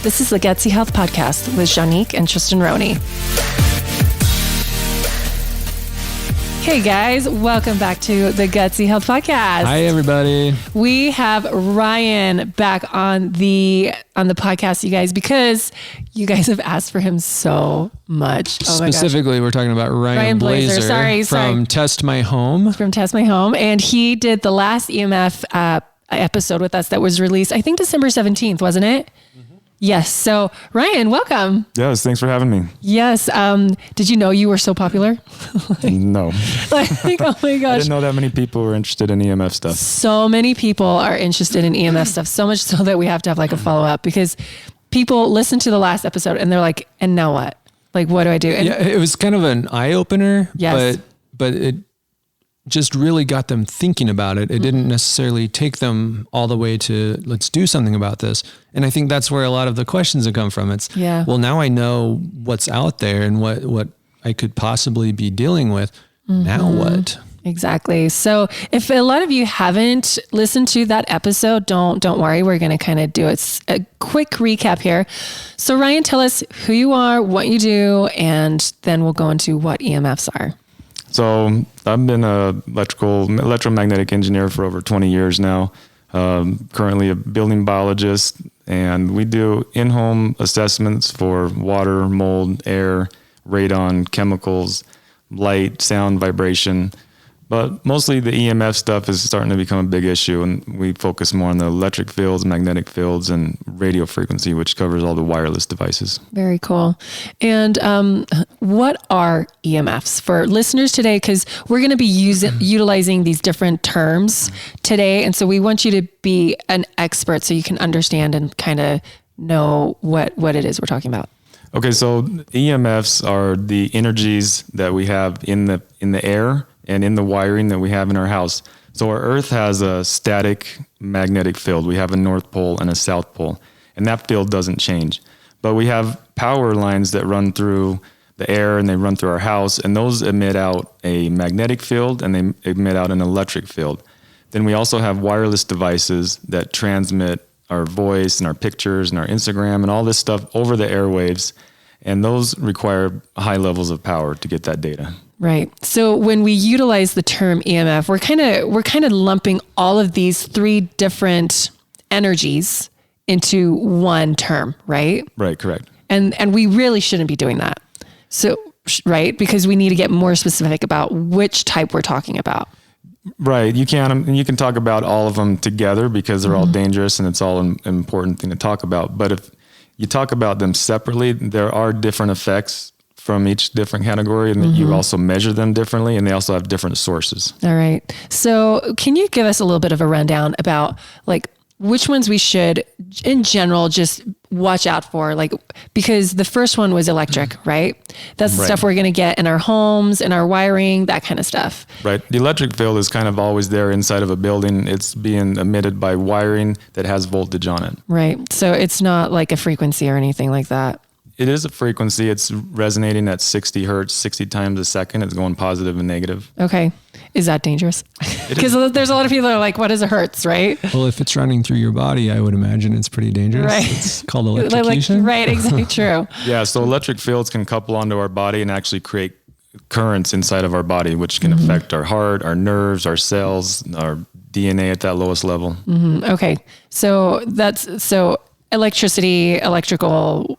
This is the Gutsy Health Podcast with Janique and Tristan Roney. Hey guys, welcome back to the Gutsy Health Podcast. Hi everybody. We have Ryan back on the podcast, you guys, because you guys have asked for him so much. Oh Specifically, we're talking about Ryan Blaser. Sorry. From Test My Home. From Test My Home. And he did the last EMF episode with us that was released, I think December 17th, wasn't it? Mm-hmm. Yes. So Ryan, welcome. Yes. Thanks for having me. Yes. Did you know you were so popular? No. Oh my gosh. I didn't know that many people were interested in EMF stuff. So many people are interested in EMF stuff, so much so that we have to have like a follow-up because people listen to the last episode and they're like, and now what? Like, what do I do? And yeah, it was kind of an eye-opener, yes. but it just really got them thinking about it. It didn't necessarily take them all the way to let's do something about this. And I think that's where a lot of the questions have come from. It's, well, now I know what's out there and what I could possibly be dealing with. Now what? Exactly. So if a lot of you haven't listened to that episode, don't worry. We're going to kind of do a quick recap here. So Ryan, tell us who you are, what you do, and then we'll go into what EMFs are. So I've been an electromagnetic engineer for over 20 years now. Currently a building biologist, and we do in-home assessments for water, mold, air, radon, chemicals, light, sound, vibration. But mostly the EMF stuff is starting to become a big issue, and we focus more on the electric fields, magnetic fields, and radio frequency, which covers all the wireless devices. Very cool. And what are EMFs for listeners today? Because we're going to be utilizing these different terms today, and so we want you to be an expert so you can understand and kind of know what it is we're talking about. Okay, so EMFs are the energies that we have in the air and in the wiring that we have in our house. So our Earth has a static magnetic field. We have a North Pole and a South Pole, and that field doesn't change. But we have power lines that run through the air and they run through our house, and those emit out a magnetic field and they emit out an electric field. Then we also have wireless devices that transmit our voice and our pictures and our Instagram and all this stuff over the airwaves, and those require high levels of power to get that data. Right. So when we utilize the term EMF, we're kind of lumping all of these three different energies into one term, right? Right, correct. And we really shouldn't be doing that. So, right, because we need to get more specific about which type we're talking about. Right. You can talk about all of them together because they're all dangerous and it's all an important thing to talk about. But if you talk about them separately, there are different effects from each different category, and you also measure them differently, and they also have different sources. All right. So can you give us a little bit of a rundown about like which ones we should in general just watch out for? Like, because the first one was electric, right? That's the stuff we're going to get in our homes, in our wiring, that kind of stuff. Right. The electric field is kind of always there inside of a building. It's being emitted by wiring that has voltage on it. Right. So it's not like a frequency or anything like that. It is a frequency. It's resonating at 60 hertz, 60 times a second. It's going positive and negative. Okay. Is that dangerous? Because there's a lot of people that are like, what is a hertz, right? Well, if it's running through your body, I would imagine it's pretty dangerous. Right. It's called electrocution. Right, exactly true. Yeah, so electric fields can couple onto our body and actually create currents inside of our body, which can affect our heart, our nerves, our cells, our DNA at that lowest level. Okay. So electricity, electrical,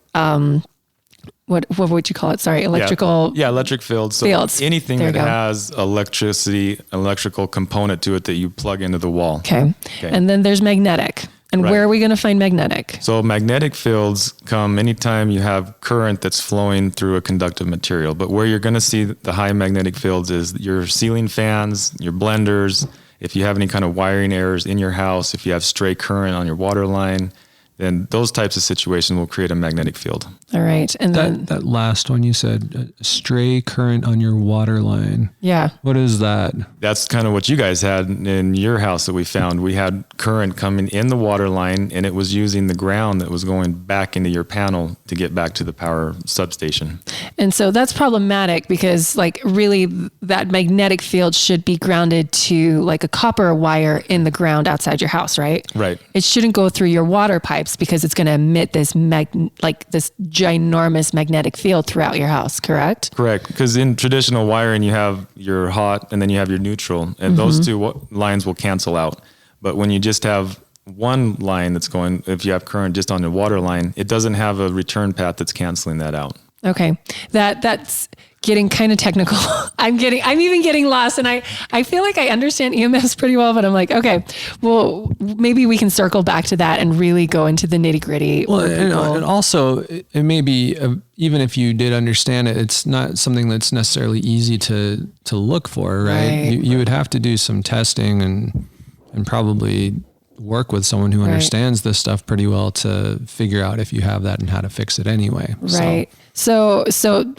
what would you call it? Sorry, electrical. Yeah, electric fields. So fields. Anything that has electrical component to it that you plug into the wall. Okay. And then there's magnetic. And where are we going to find magnetic? So magnetic fields come anytime you have current that's flowing through a conductive material. But where you're going to see the high magnetic fields is your ceiling fans, your blenders, if you have any kind of wiring errors in your house, if you have stray current on your water line, then those types of situations will create a magnetic field. All right. And then that last one you said, stray current on your water line. Yeah. What is that? That's kind of what you guys had in your house that we found. We had current coming in the water line, and it was using the ground that was going back into your panel to get back to the power substation. And so that's problematic because like really that magnetic field should be grounded to like a copper wire in the ground outside your house, right? Right. It shouldn't go through your water pipe types because it's going to emit this this ginormous magnetic field throughout your house, correct? Correct. Because in traditional wiring, you have your hot and then you have your neutral, and those two lines will cancel out. But when you just have one line that's going, if you have current just on the water line, it doesn't have a return path that's canceling that out. Okay. That's getting kind of technical. I'm even getting lost, and I feel like I understand EMFs pretty well, but I'm like, okay, well, maybe we can circle back to that and really go into the nitty gritty. Well, and also it may be, even if you did understand it, it's not something that's necessarily easy to look for, right? You would have to do some testing and probably work with someone who understands this stuff pretty well to figure out if you have that and how to fix it anyway. Right. So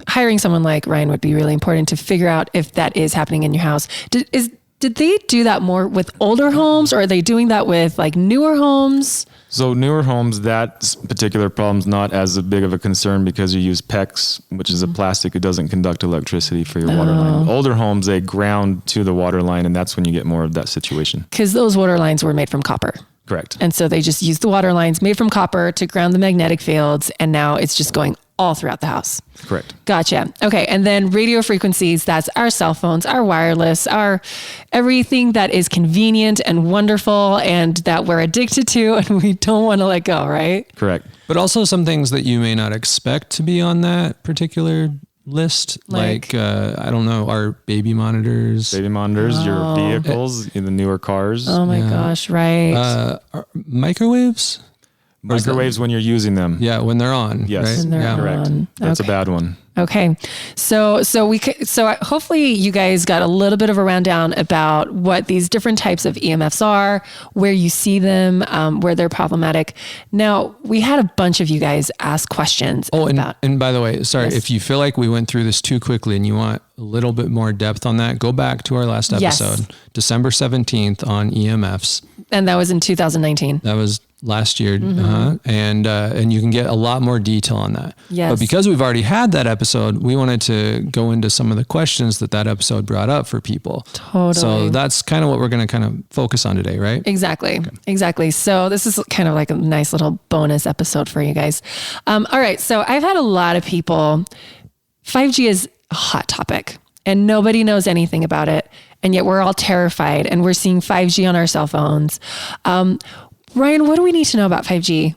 hiring someone like Ryan would be really important to figure out if that is happening in your house. Did they do that more with older homes, or are they doing that with like newer homes? So newer homes, that particular problem's not as big of a concern because you use PEX, which is a plastic that doesn't conduct electricity for your water line. Older homes, they ground to the water line, and that's when you get more of that situation. Because those water lines were made from copper. Correct. And so they just use the water lines made from copper to ground the magnetic fields, and now it's just going all throughout the house. Correct. Gotcha. Okay. And then radio frequencies, that's our cell phones, our wireless, our everything that is convenient and wonderful and that we're addicted to and we don't want to let go, right? Correct. But also some things that you may not expect to be on that particular list, like I don't know, our baby monitors, your vehicles, in the newer cars. Oh my gosh, right. Microwaves? Microwaves when you're using them. Yeah, when they're on. Yes, right? When they're correct. on. That's a bad one. Okay. So hopefully you guys got a little bit of a rundown about what these different types of EMFs are, where you see them, where they're problematic. Now, we had a bunch of you guys ask questions. And by the way, sorry, if you feel like we went through this too quickly and you want a little bit more depth on that, go back to our last episode, December 17th on EMFs. And that was in 2019. That was last year. And you can get a lot more detail on that. Yes. But because we've already had that episode, we wanted to go into some of the questions that episode brought up for people. Totally. So that's kind of what we're going to kind of focus on today, right? Exactly. Okay. Exactly. So this is kind of like a nice little bonus episode for you guys. All right. So I've had a lot of people, 5G is a hot topic and nobody knows anything about it. And yet we're all terrified and we're seeing 5G on our cell phones. Ryan, what do we need to know about 5G?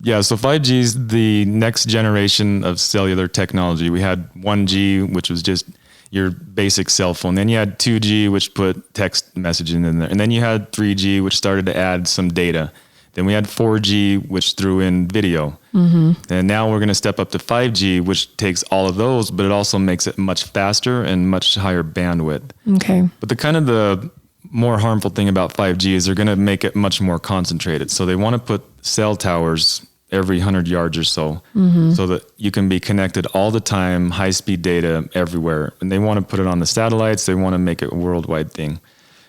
Yeah, so 5G is the next generation of cellular technology. We had 1G, which was just your basic cell phone. Then you had 2G, which put text messaging in there. And then you had 3G, which started to add some data. Then we had 4G, which threw in video. And now we're going to step up to 5G, which takes all of those, but it also makes it much faster and much higher bandwidth. Okay. But the more harmful thing about 5G is they're going to make it much more concentrated. So they want to put cell towers every 100 yards or so, so that you can be connected all the time, high-speed data everywhere. And they want to put it on the satellites. They want to make it a worldwide thing.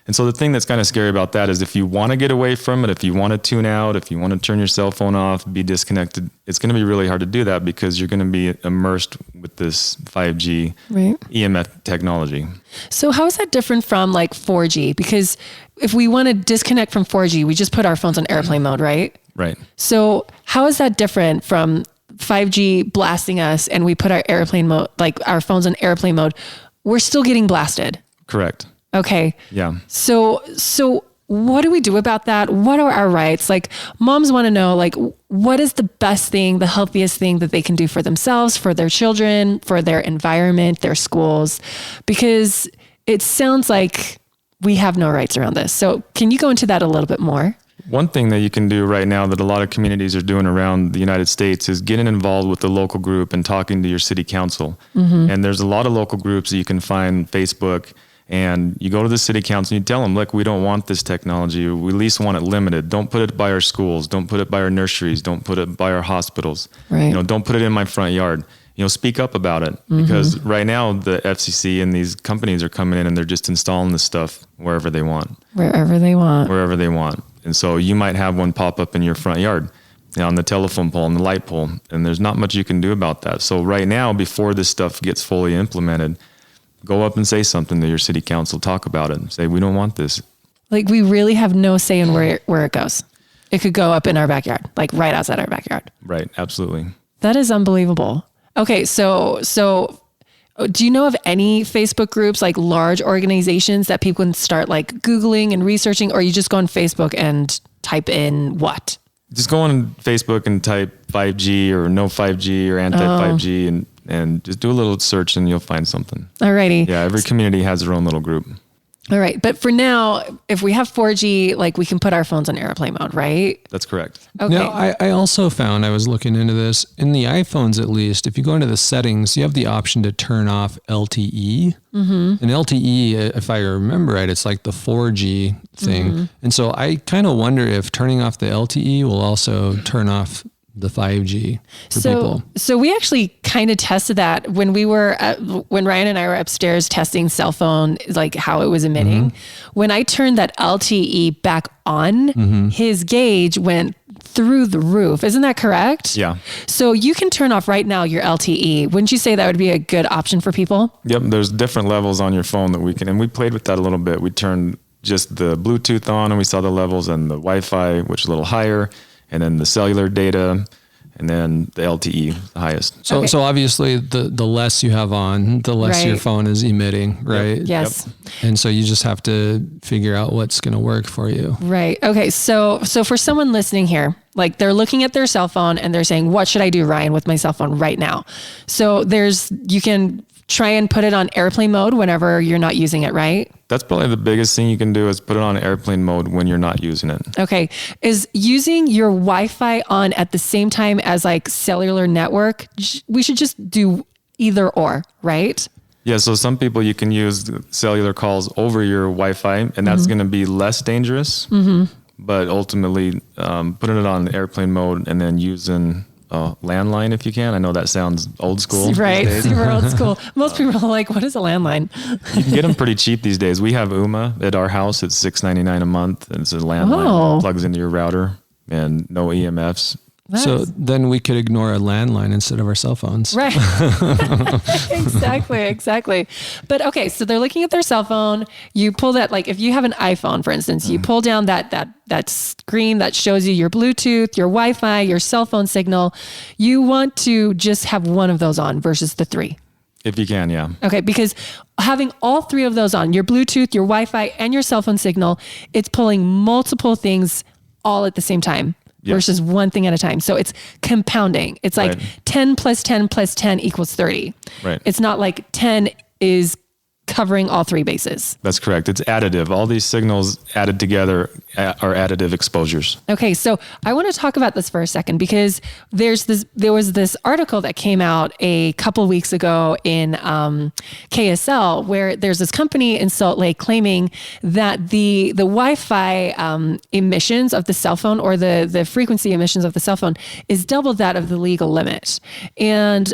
And so the thing that's kind of scary about that is if you want to get away from it, if you want to tune out, if you want to turn your cell phone off, be disconnected, it's going to be really hard to do that because you're going to be immersed with this 5G EMF technology. So how is that different from like 4G? Because if we want to disconnect from 4G, we just put our phones on airplane mode, right? Right. So how is that different from 5G blasting us and we put our airplane mode, like our phones on airplane mode? We're still getting blasted. Correct. Okay. Yeah. So what do we do about that? What are our rights? Like moms want to know, like, what is the best thing, the healthiest thing that they can do for themselves, for their children, for their environment, their schools, because it sounds like we have no rights around this. So can you go into that a little bit more? One thing that you can do right now that a lot of communities are doing around the United States is getting involved with the local group and talking to your city council. And there's a lot of local groups that you can find on Facebook. And you go to the city council and you tell them, look, we don't want this technology. We at least want it limited. Don't put it by our schools. Don't put it by our nurseries. Don't put it by our hospitals. Right. Don't put it in my front yard. Speak up about it. Because right now the FCC and these companies are coming in and they're just installing this stuff wherever they want. Wherever they want. And so you might have one pop up in your front yard, on the telephone pole and the light pole. And there's not much you can do about that. So right now, before this stuff gets fully implemented, go up and say something to your city council, talk about it, say, we don't want this. Like we really have no say in where it goes. It could go up in our backyard, like right outside our backyard. Right. Absolutely. That is unbelievable. Okay. So do you know of any Facebook groups, like large organizations that people can start like Googling and researching, or you just go on Facebook and type in what? Just go on Facebook and type 5G or no 5G or anti-5G and just do a little search and you'll find something. Alrighty. Yeah, every community has their own little group. All right. But for now, if we have 4G, like we can put our phones on airplane mode, right? That's correct. Okay. Now, I also found, I was looking into this, in the iPhones at least, if you go into the settings, you have the option to turn off LTE. And LTE, if I remember right, it's like the 4G thing. And so I kind of wonder if turning off the LTE will also turn off the 5G for people. So we actually kind of tested that when when Ryan and I were upstairs testing cell phone, like how it was emitting. When I turned that LTE back on, his gauge went through the roof. Isn't that correct? Yeah. So you can turn off right now your LTE. Wouldn't you say that would be a good option for people? Yep. There's different levels on your phone that we can, and we played with that a little bit. We turned just the Bluetooth on and we saw the levels, and the Wi-Fi, which is a little higher, and then the cellular data, and then the LTE, the highest. So so obviously the less you have on, the less your phone is emitting, right? Yep. Yes. Yep. And so you just have to figure out what's going to work for you. Right. Okay. So for someone listening here, like they're looking at their cell phone and they're saying, what should I do, Ryan, with my cell phone right now? So you can try and put it on airplane mode whenever you're not using it, right? That's probably the biggest thing you can do is put it on airplane mode when you're not using it. Okay. Is using your Wi-Fi on at the same time as like cellular network? We should just do either or, right? Yeah. So some people, you can use cellular calls over your Wi-Fi, and that's going to be less dangerous. But ultimately, putting it on airplane mode and then using landline if you can. I know that sounds old school. Right. Super old school. Most people are like, what is a landline? You can get them pretty cheap these days. We have UMA at our house. It's $6.99 a month. And it's a landline that plugs into your router and no EMFs. Nice. So then we could ignore a landline instead of our cell phones. Right. Exactly. But okay, so they're looking at their cell phone. You pull that, like if you have an iPhone, for instance, you pull down that screen that shows you your Bluetooth, your Wi-Fi, your cell phone signal. You want to just have one of those on versus the three. If you can, yeah. Okay, because having all three of those on, your Bluetooth, your Wi-Fi, and your cell phone signal, it's pulling multiple all at the same time. Yes. Versus one thing at a time. So it's compounding. It's like 10 plus 10 plus 10 equals 30. Right. It's not like 10 is covering all three bases. That's correct. It's additive. All these signals added together are additive exposures. Okay, so I want to talk about this for a second because there was this article that came out a couple weeks ago in KSL where there's this company in Salt Lake claiming that the Wi-Fi emissions of the cell phone or the frequency emissions of the cell phone is double that of the legal limit. And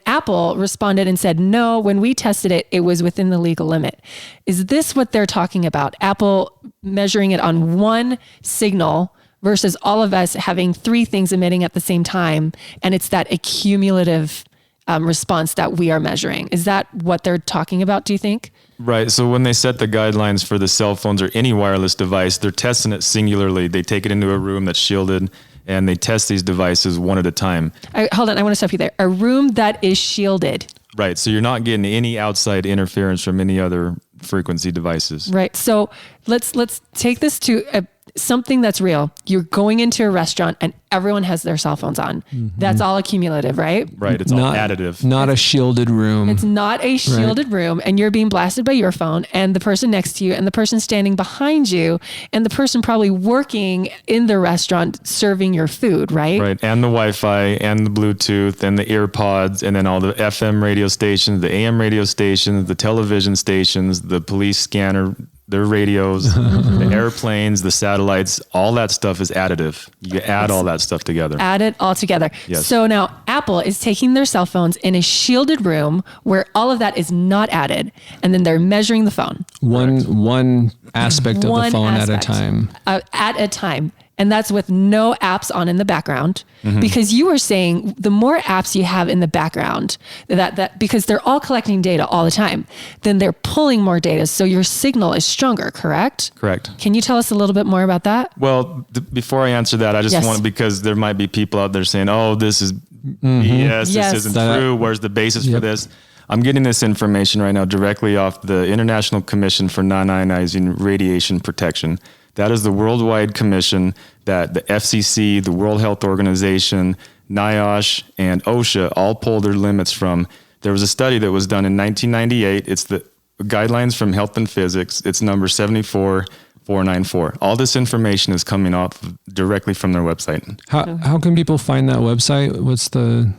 Apple responded and said, no, when we tested it, it was within the legal limit. Is this what they're talking about? Apple measuring it on one signal versus all of us having three things emitting at the same time. And it's that accumulative response that we are measuring. Is that what they're talking about, do you think? Right. So when they set the guidelines for the cell phones or any wireless device, they're testing it singularly. They take it into a room that's shielded and they test these devices one at a time. Hold on. I want to stop you there. A room that is shielded. Right. So you're not getting any outside interference from any other frequency devices. Right. So let's take this to something that's real. You're going into a restaurant and everyone has their cell phones on. That's all accumulative, right? Right. It's all additive. Not a shielded room. It's not a shielded room, and you're being blasted by your phone and the person next to you and the person standing behind you and the person probably working in the restaurant serving your food, right? Right. And the Wi-Fi and the Bluetooth and the EarPods and then all the FM radio stations, the AM radio stations, the television stations, the police scanner, their radios, the airplanes, the satellites, all that stuff is additive. You add all that stuff together. Add it all together. Yes. So now Apple is taking their cell phones in a shielded room where all of that is not added. And then they're measuring the phone. One aspect of the phone at a time. At a time. And that's with no apps on in the background, because you were saying the more apps you have in the background, that because they're all collecting data all the time, then they're pulling more data. So your signal is stronger, correct? Correct. Can you tell us a little bit more about that? Well, before I answer that, I just want, because there might be people out there saying, oh, this is BS, this isn't true. Where's the basis for this? I'm getting this information right now directly off the International Commission for Non-Ionizing Radiation Protection. That is the worldwide commission that the FCC, the World Health Organization, NIOSH, and OSHA all pulled their limits from. There was a study that was done in 1998. It's the Guidelines from Health and Physics. It's number 74494. All this information is coming off directly from their website. How can people find that website? What's the...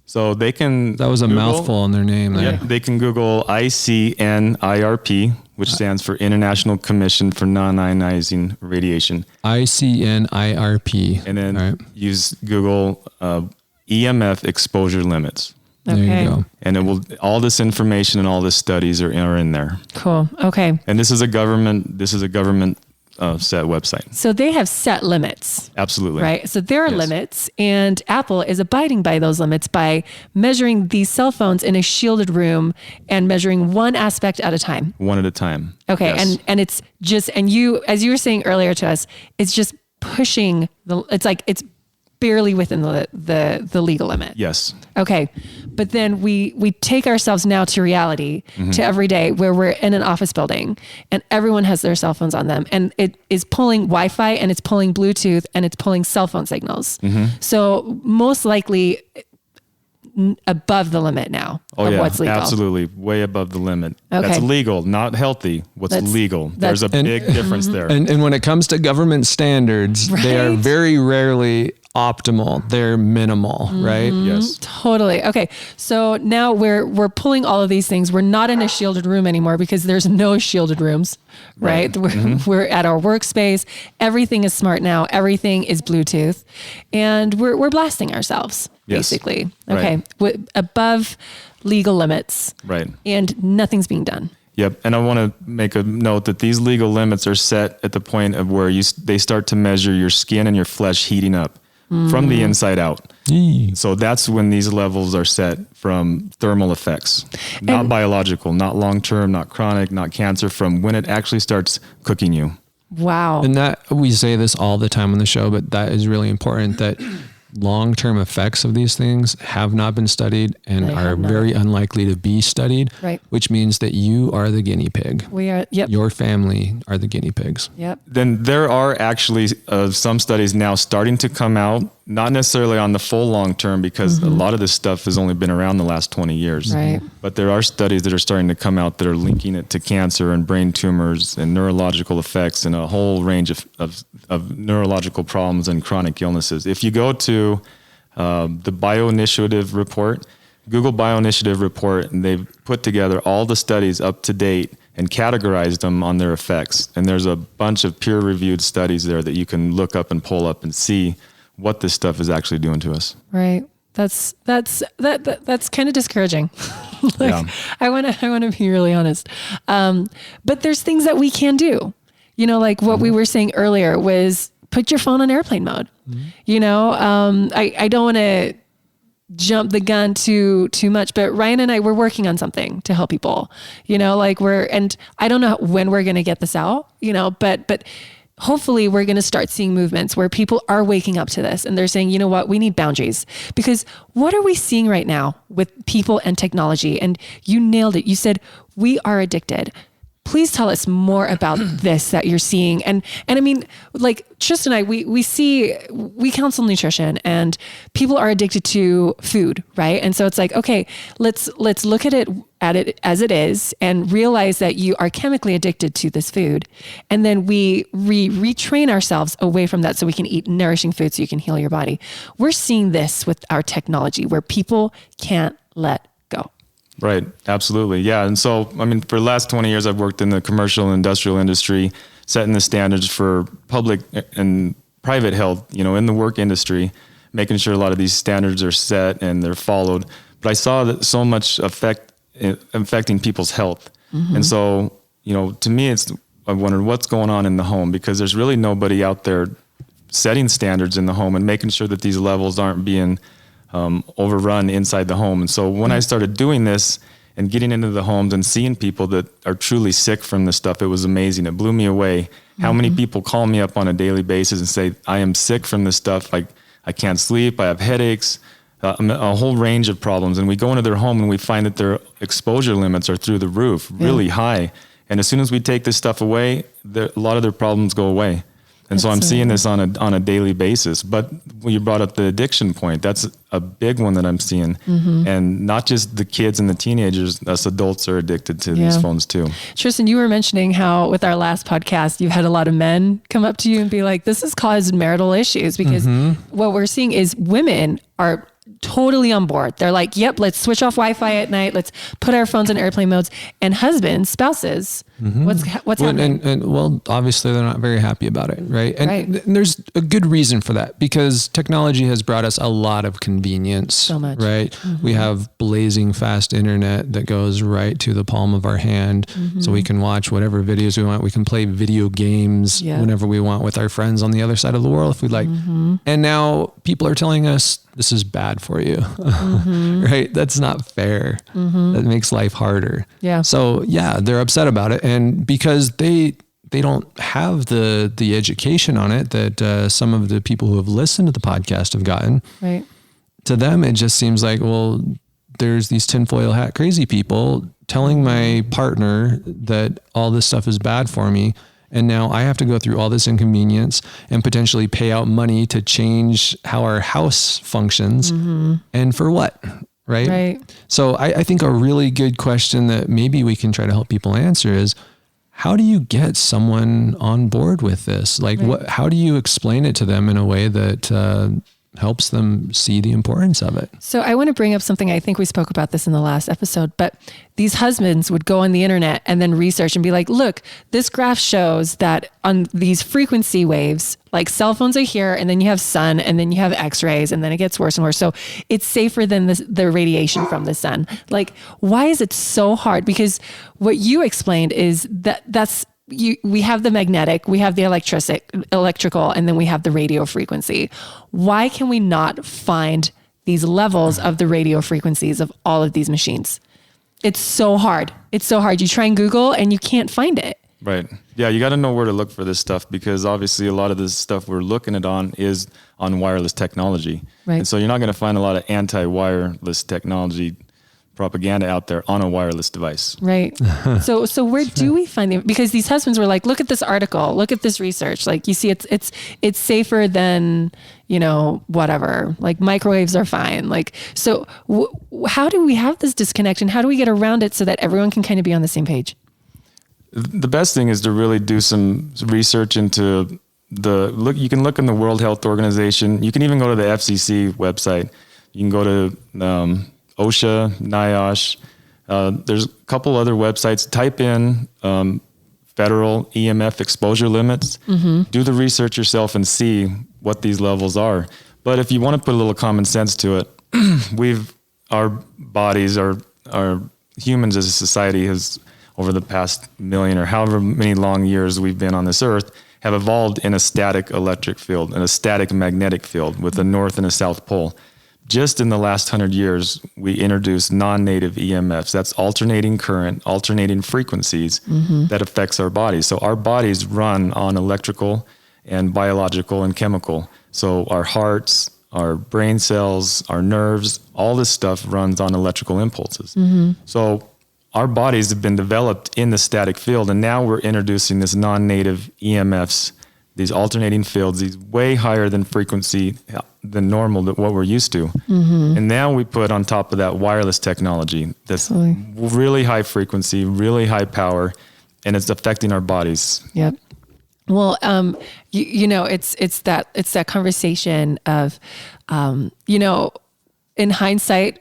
So they can... That was a mouthful in their name there. Yeah, they can Google ICNIRP, which stands for International Commission for Non-Ionizing Radiation. ICNIRP. And then use Google EMF exposure limits. Okay. There you go. And it will, all this information and all the studies are in there. Cool. Okay. And this is a government set website. So they have set limits. Absolutely. Right. So there are limits, and Apple is abiding by those limits by measuring these cell phones in a shielded room and measuring one aspect at a time. One at a time. Okay. Yes. And it's just, and you, as you were saying earlier to us, it's just pushing it's barely within the legal limit. Yes. Okay. But then we take ourselves now to reality, to every day where we're in an office building and everyone has their cell phones on them, and it is pulling Wi-Fi and it's pulling Bluetooth and it's pulling cell phone signals. So most likely above the limit now of what's legal. Absolutely. Way above the limit. Okay. That's legal, not healthy. What's legal? There's a big difference there. And when it comes to government standards, they are very rarely optimal. They're minimal, right? Yes. Totally. Okay. So now we're pulling all of these things. We're not in a shielded room anymore because there's no shielded rooms, right? We're at our workspace. Everything is smart now. Everything is Bluetooth, and we're blasting ourselves basically. Okay. Above legal limits. Right. And nothing's being done. Yep. And I want to make a note that these legal limits are set at the point of where they start to measure your skin and your flesh heating up from the inside out. So that's when these levels are set from thermal effects, not biological, not long-term, not chronic, not cancer, from when it actually starts cooking you. Wow. And that, we say this all the time on the show, but that is really important, that long-term effects of these things have not been studied and are very unlikely to be studied, which means that you are the guinea pig. We are, Your family are the guinea pigs. Then there are actually some studies now starting to come out, not necessarily on the full long term, because a lot of this stuff has only been around the last 20 years. But there are studies that are starting to come out that are linking it to cancer and brain tumors and neurological effects and a whole range of neurological problems and chronic illnesses. If you go to the BioInitiative report, Google BioInitiative report, and they've put together all the studies up to date and categorized them on their effects. And there's a bunch of peer-reviewed studies there that you can look up and pull up and see what this stuff is actually doing to us. Right. That's kind of discouraging. I want to be really honest. But there's things that we can do, like what we were saying earlier was put your phone on airplane mode. I don't want to jump the gun too much, but Ryan and I, we're working on something to help people, and I don't know when we're going to get this out, but hopefully we're going to start seeing movements where people are waking up to this and they're saying, you know what, we need boundaries. Because what are we seeing right now with people and technology? And you nailed it. You said, we are addicted. Please tell us more about this that you're seeing. And I mean, like Tristan and I, we counsel nutrition, and people are addicted to food, right? And so it's like, okay, let's look at it as it is and realize that you are chemically addicted to this food. And then we retrain ourselves away from that so we can eat nourishing food so you can heal your body. We're seeing this with our technology where people can't let go. Right. Absolutely. Yeah. And so, I mean, for the last 20 years, I've worked in the commercial and industrial industry, setting the standards for public and private health, in the work industry, making sure a lot of these standards are set and they're followed. But I saw that so much affecting people's health. And so, to me, I wondered what's going on in the home, because there's really nobody out there setting standards in the home and making sure that these levels aren't being overrun inside the home. And so when I started doing this and getting into the homes and seeing people that are truly sick from this stuff, it was amazing. It blew me away. How many people call me up on a daily basis and say, I am sick from this stuff. Like, I can't sleep. I have headaches, a whole range of problems. And we go into their home and we find that their exposure limits are through the roof, really high. And as soon as we take this stuff away, a lot of their problems go away. And so I'm seeing this on a daily basis. But when you brought up the addiction point, that's a big one that I'm seeing. And not just the kids and the teenagers, us adults are addicted to these phones too. Tristan, you were mentioning how with our last podcast, you had a lot of men come up to you and be like, this has caused marital issues, because what we're seeing is women are totally on board. They're like, yep, let's switch off Wi-Fi at night. Let's put our phones in airplane modes. And husbands, spouses, what's happening? And well, obviously they're not very happy about it. Right. And there's a good reason for that, because technology has brought us a lot of convenience. So much. Right. We have blazing fast internet that goes right to the palm of our hand. So we can watch whatever videos we want. We can play video games whenever we want with our friends on the other side of the world if we'd like. And now people are telling us this is bad for you. Right? That's not fair. That makes life harder. Yeah. So they're upset about it. And because they don't have the education on it that some of the people who have listened to the podcast have gotten. Right. To them, it just seems like, well, there's these tinfoil hat crazy people telling my partner that all this stuff is bad for me. And now I have to go through all this inconvenience and potentially pay out money to change how our house functions. And for what? Right. So I think a really good question that maybe we can try to help people answer is, how do you get someone on board with this? Like, how do you explain it to them in a way that helps them see the importance of it? So I want to bring up something. I think we spoke about this in the last episode, but these husbands would go on the internet and then research and be like, look, this graph shows that on these frequency waves, like cell phones are here, and then you have sun, and then you have x-rays, and then it gets worse and worse. So it's safer than the radiation from the sun. Like, why is it so hard? Because what you explained is we have the magnetic, we have the electrical, and then we have the radio frequency. Why can we not find these levels of the radio frequencies of all of these machines? It's so hard. It's so hard. You try and Google and you can't find it. Right. Yeah, you got to know where to look for this stuff, because obviously a lot of this stuff we're looking at is on wireless technology. Right. And so you're not going to find a lot of anti-wireless technology propaganda out there on a wireless device. Right. So where do we find them? Because these husbands were like, look at this article, look at this research. Like, you see, it's safer than, whatever, like microwaves are fine. Like, so how do we have this disconnection? How do we get around it so that everyone can kind of be on the same page? The best thing is to really do some research into you can look in the World Health Organization. You can even go to the FCC website. You can go to, OSHA, NIOSH. There's a couple other websites. Type in federal EMF exposure limits. Do the research yourself and see what these levels are. But if you want to put a little common sense to it, our bodies, our humans as a society has, over the past million or however many long years we've been on this earth, have evolved in a static electric field and a static magnetic field with a north and a south pole. Just in the last 100 years, we introduced non-native EMFs. That's alternating current, alternating frequencies that affects our bodies. So our bodies run on electrical and biological and chemical. So our hearts, our brain cells, our nerves, all this stuff runs on electrical impulses. So our bodies have been developed in the static field, and now we're introducing this non-native EMFs, these alternating fields, these way higher than frequency than normal, than what we're used to. And now we put on top of that wireless technology that's really high frequency, really high power, and it's affecting our bodies. Yep. Well, it's that conversation of, in hindsight,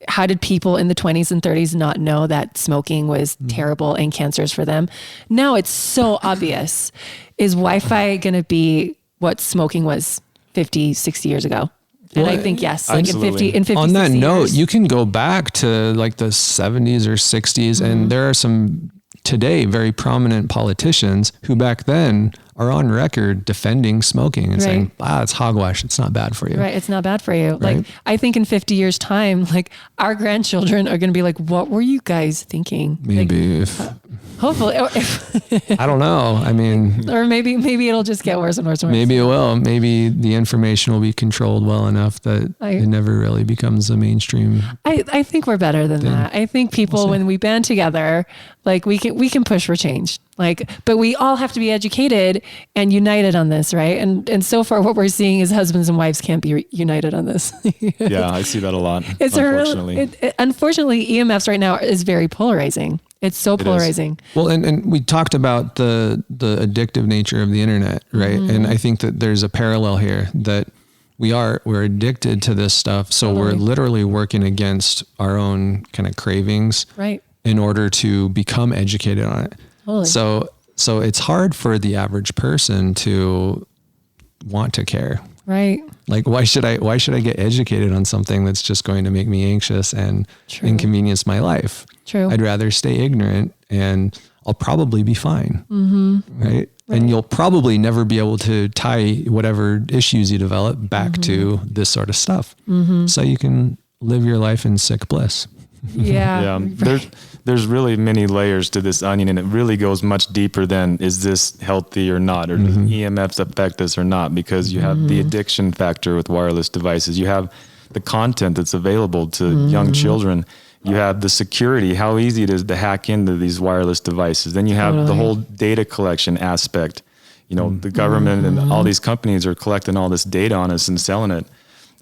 how did people in the 20s and 30s not know that smoking was terrible and cancerous for them? Now it's so obvious. Is Wi-Fi going to be what smoking was 50, 60 years ago? And I think yes, like in 50, on that note, years. You can go back to like the 70s or 60s and there are some today very prominent politicians who back then are on record defending smoking and saying, it's hogwash. It's not bad for you. Right. It's not bad for you. Right? Like, I think in 50 years time, like our grandchildren are going to be like, what were you guys thinking? Maybe like, hopefully. I don't know. I mean, or maybe it'll just get worse and worse and worse. Maybe it will. Maybe the information will be controlled well enough that it never really becomes a mainstream. I think we're better than that. I think people, when we band together, like we can push for change. Like, but we all have to be educated and united on this, right? And so far, what we're seeing is husbands and wives can't be united on this. Yeah, I see that a lot. Unfortunately, unfortunately, EMFs right now is very polarizing. It's so polarizing. Well, and we talked about the addictive nature of the internet, right? Mm-hmm. And I think that there's a parallel here that we're addicted to this stuff. So we're literally working against our own kind of cravings, right, in order to become educated on it. Totally. So it's hard for the average person to want to care. Right. Like, why should I get educated on something that's just going to make me anxious and inconvenience my life? True. I'd rather stay ignorant and I'll probably be fine. Mm-hmm. Right. And you'll probably never be able to tie whatever issues you develop back to this sort of stuff. Mm-hmm. So you can live your life in sick bliss. Yeah. There's really many layers to this onion, and it really goes much deeper than, is this healthy or not, or does EMFs affect us or not? Because you have the addiction factor with wireless devices. You have the content that's available to young children. You have the security, how easy it is to hack into these wireless devices. Then you have the whole data collection aspect. You know, the government and all these companies are collecting all this data on us and selling it.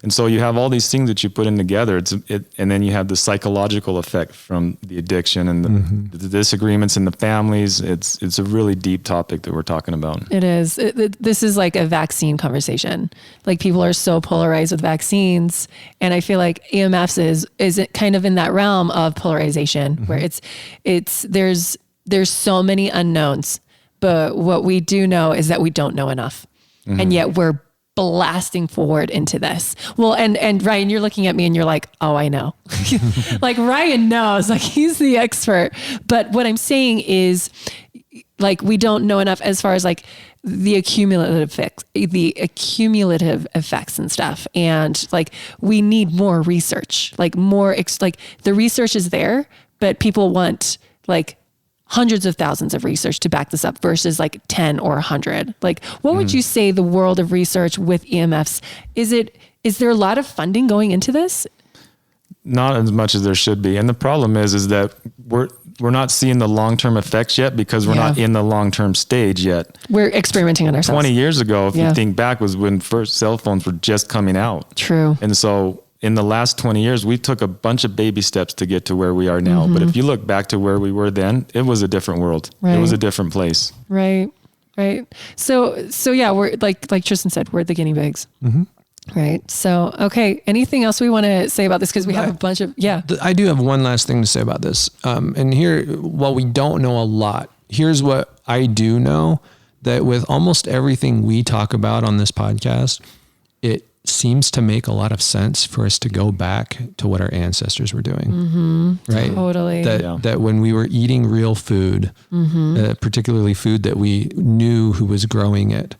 And so you have all these things that you put in together, and then you have the psychological effect from the addiction and the disagreements in the families. It's a really deep topic that we're talking about. It is. This is like a vaccine conversation. Like, people are so polarized with vaccines, and I feel like EMFs is kind of in that realm of polarization, where there's so many unknowns, but what we do know is that we don't know enough, and yet we're blasting forward into this. Well, and Ryan, you're looking at me and you're like, oh, I know. Like, Ryan knows, like, he's the expert. But what I'm saying is, like, we don't know enough as far as like the accumulative effects and stuff. And like, we need more research, like like the research is there, but people want like hundreds of thousands of research to back this up versus like 10 or 100. Like, what would you say the world of research with EMFs, is there a lot of funding going into this? Not as much as there should be. And the problem is that we're not seeing the long-term effects yet, because we're not in the long-term stage yet. We're experimenting on ourselves. 20 years ago, if you think back, was when first cell phones were just coming out. True. And so in the last 20 years, we took a bunch of baby steps to get to where we are now. But if you look back to where we were then, it was a different world. Right. It was a different place. Right. Right. So yeah, we're like Tristan said, we're the guinea pigs. Mm-hmm. Right. So, okay. Anything else we want to say about this? Because we have a bunch of, I do have one last thing to say about this. And here, while we don't know a lot, here's what I do know, that with almost everything we talk about on this podcast, it seems to make a lot of sense for us to go back to what our ancestors were doing. Mm-hmm. Right. Totally. That when we were eating real food, particularly food that we knew who was growing it,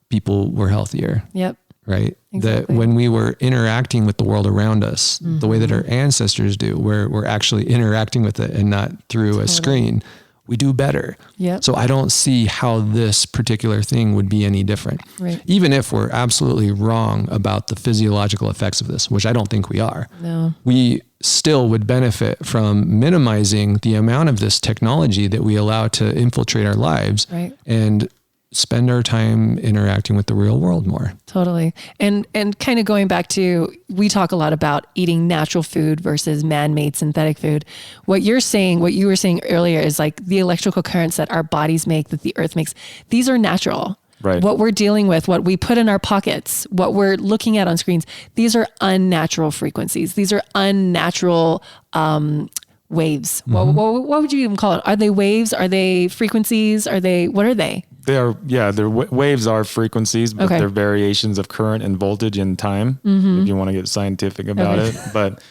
people were healthier. Yep. Right. Exactly. That when we were interacting with the world around us, the way that our ancestors do, where we're actually interacting with it and not through a screen, we do better. Yep. So I don't see how this particular thing would be any different. Right. Even if we're absolutely wrong about the physiological effects of this, which I don't think we are. No. We still would benefit from minimizing the amount of this technology that we allow to infiltrate our lives, and spend our time interacting with the real world more. Totally. And kind of going back to, we talk a lot about eating natural food versus man-made synthetic food. What you were saying earlier is like the electrical currents that our bodies make, that the earth makes, these are natural. Right. What we're dealing with, what we put in our pockets, what we're looking at on screens, these are unnatural frequencies. These are unnatural waves. Mm-hmm. What would you even call it? Are they waves? Are they frequencies? What are they? Waves are frequencies, but they're variations of current and voltage in time, if you want to get scientific about it. But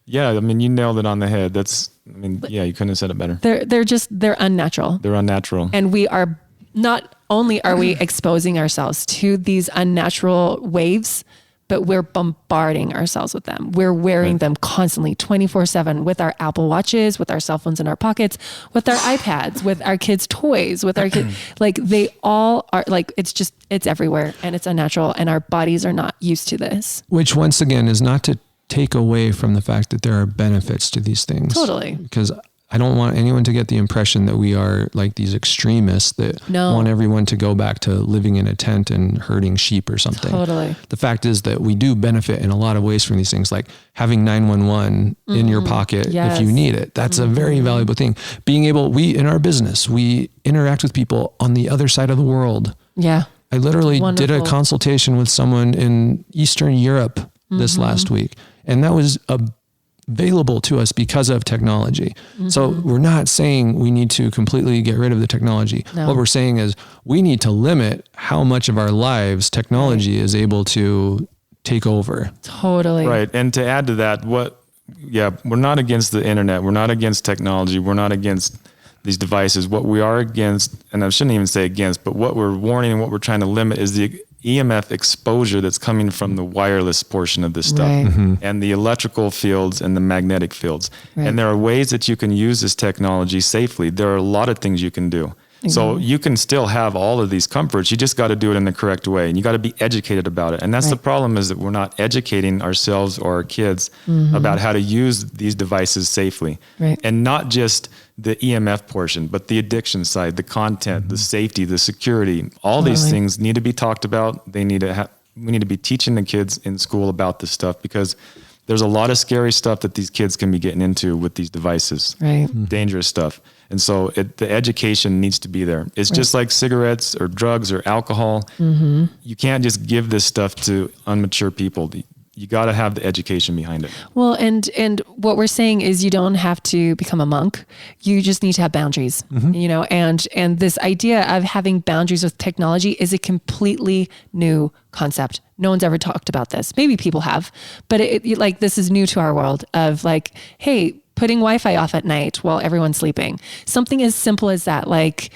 Yeah, I mean, you nailed it on the head. You couldn't have said it better. They're unnatural. They're unnatural. And we are, not only are we exposing ourselves to these unnatural waves, but we're bombarding ourselves with them. We're wearing them constantly, 24/7, with our Apple Watches, with our cell phones in our pockets, with our iPads, with our kids' toys, with our kids. Like, they all are, like, it's everywhere, and it's unnatural, and our bodies are not used to this. Which, once again, is not to take away from the fact that there are benefits to these things. Totally. Because I don't want anyone to get the impression that we are like these extremists that want everyone to go back to living in a tent and herding sheep or something. Totally. The fact is that we do benefit in a lot of ways from these things, like having 911 in your pocket if you need it. That's a very valuable thing. Being able, in our business, we interact with people on the other side of the world. Yeah. I literally did a consultation with someone in Eastern Europe this last week, and that was available to us because of technology. So we're not saying we need to completely get rid of the technology. No. What we're saying is we need to limit how much of our lives technology is able to take over. Totally. Right. And to add to that, we're not against the internet. We're not against technology. We're not against these devices. What we are against, and I shouldn't even say against, but what we're warning and what we're trying to limit is the EMF exposure that's coming from the wireless portion of this stuff, and the electrical fields and the magnetic fields. And there are ways that you can use this technology safely. There are a lot of things you can do. So you can still have all of these comforts. You just got to do it in the correct way, and you got to be educated about it. And that's the problem, is that we're not educating ourselves or our kids about how to use these devices safely. And not just the EMF portion, but the addiction side, the content, the safety, the security. All these things need to be talked about. We need to be teaching the kids in school about this stuff, because there's a lot of scary stuff that these kids can be getting into with these devices. Dangerous stuff. And so the education needs to be there. It's just like cigarettes or drugs or alcohol. You can't just give this stuff to immature people. You got to have the education behind it. Well, and what we're saying is you don't have to become a monk. You just need to have boundaries, and this idea of having boundaries with technology is a completely new concept. No one's ever talked about this. Maybe people have, but this is new to our world of like, hey, putting Wi-Fi off at night while everyone's sleeping. Something as simple as that. Like,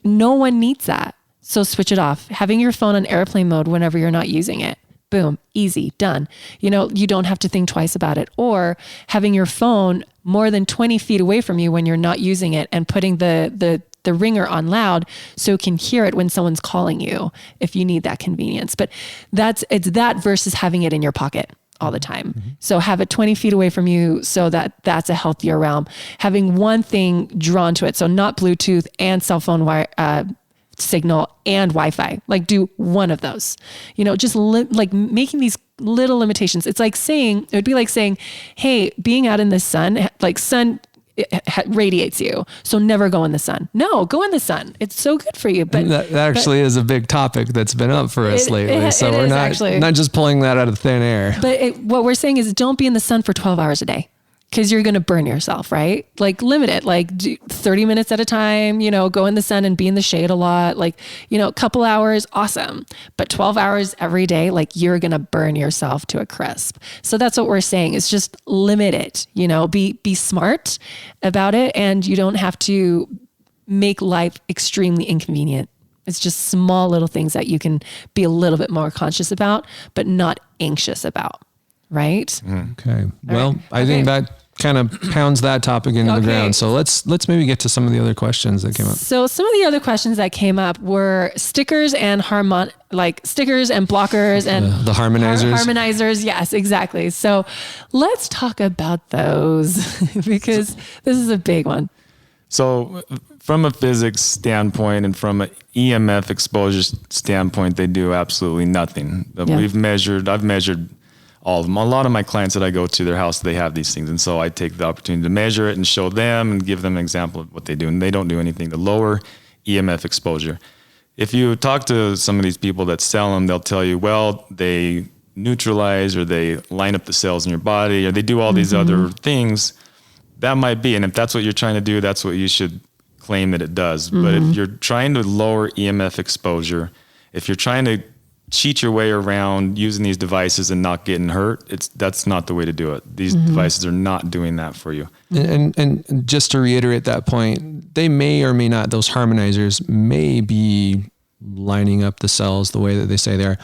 no one needs that. So switch it off. Having your phone on airplane mode whenever you're not using it. Boom, easy, done. You don't have to think twice about it. Or having your phone more than 20 feet away from you when you're not using it, and putting the ringer on loud so you can hear it when someone's calling you if you need that convenience. But it's that versus having it in your pocket all the time. So have it 20 feet away from you, so that's a healthier realm. Having one thing drawn to it. So not Bluetooth and cell phone wire, signal and Wi-Fi, like do one of those, just like making these little limitations. It would be like saying, hey, being out in the sun, like sun radiates you, so never go in the sun. No, go in the sun. It's so good for you. But that actually is a big topic that's been up for us lately. So we're not just pulling that out of thin air. But what we're saying is don't be in the sun for 12 hours a day, because you're going to burn yourself, right? Like limit it, like do 30 minutes at a time, go in the sun and be in the shade a lot. Like, a couple hours, awesome. But 12 hours every day, like you're going to burn yourself to a crisp. So that's what we're saying, is just limit it, be smart about it. And you don't have to make life extremely inconvenient. It's just small little things that you can be a little bit more conscious about, but not anxious about. Right? Okay. Well, I think that kind of pounds that topic into the ground. So let's maybe get to some of the other questions that came up. So some of the other questions that came up were stickers and stickers and blockers and the harmonizers. Harmonizers. Yes, exactly. So let's talk about those because this is a big one. So from a physics standpoint and from an EMF exposure standpoint, they do absolutely nothing. I've measured all of them. A lot of my clients that I go to their house, they have these things. And so I take the opportunity to measure it and show them and give them an example of what they do. And they don't do anything to lower EMF exposure. If you talk to some of these people that sell them, they'll tell you, well, they neutralize or they line up the cells in your body or they do all these other things. That might be. And if that's what you're trying to do, that's what you should claim that it does. But if you're trying to lower EMF exposure, if you're trying to cheat your way around using these devices and not getting hurt, that's not the way to do it. These devices are not doing that for you. And just to reiterate that point, they may or may not, those harmonizers may be lining up the cells the way that they say they are,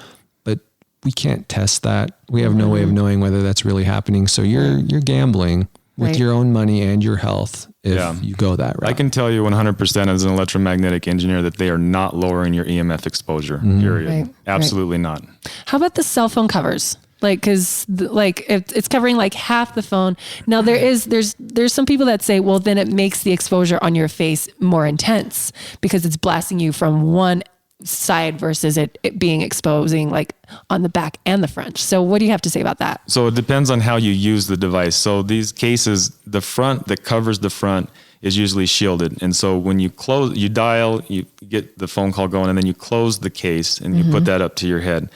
but we can't test that. We have no way of knowing whether that's really happening. So you're gambling with your own money and your health if you go that route. I can tell you 100% as an electromagnetic engineer that they are not lowering your EMF exposure, period. Right. Absolutely not. How about the cell phone covers? Like, cause like it's covering like half the phone. Now there's some people that say, well, then it makes the exposure on your face more intense because it's blasting you from one side versus it being exposing like on the back and the front. So what do you have to say about that? So it depends on how you use the device. So these cases, the front that covers the front is usually shielded. And so when you close, you dial, you get the phone call going, and then you close the case and you put that up to your head.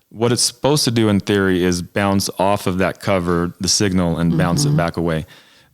What it's supposed to do in theory is bounce off of that cover, the signal, and bounce it back away.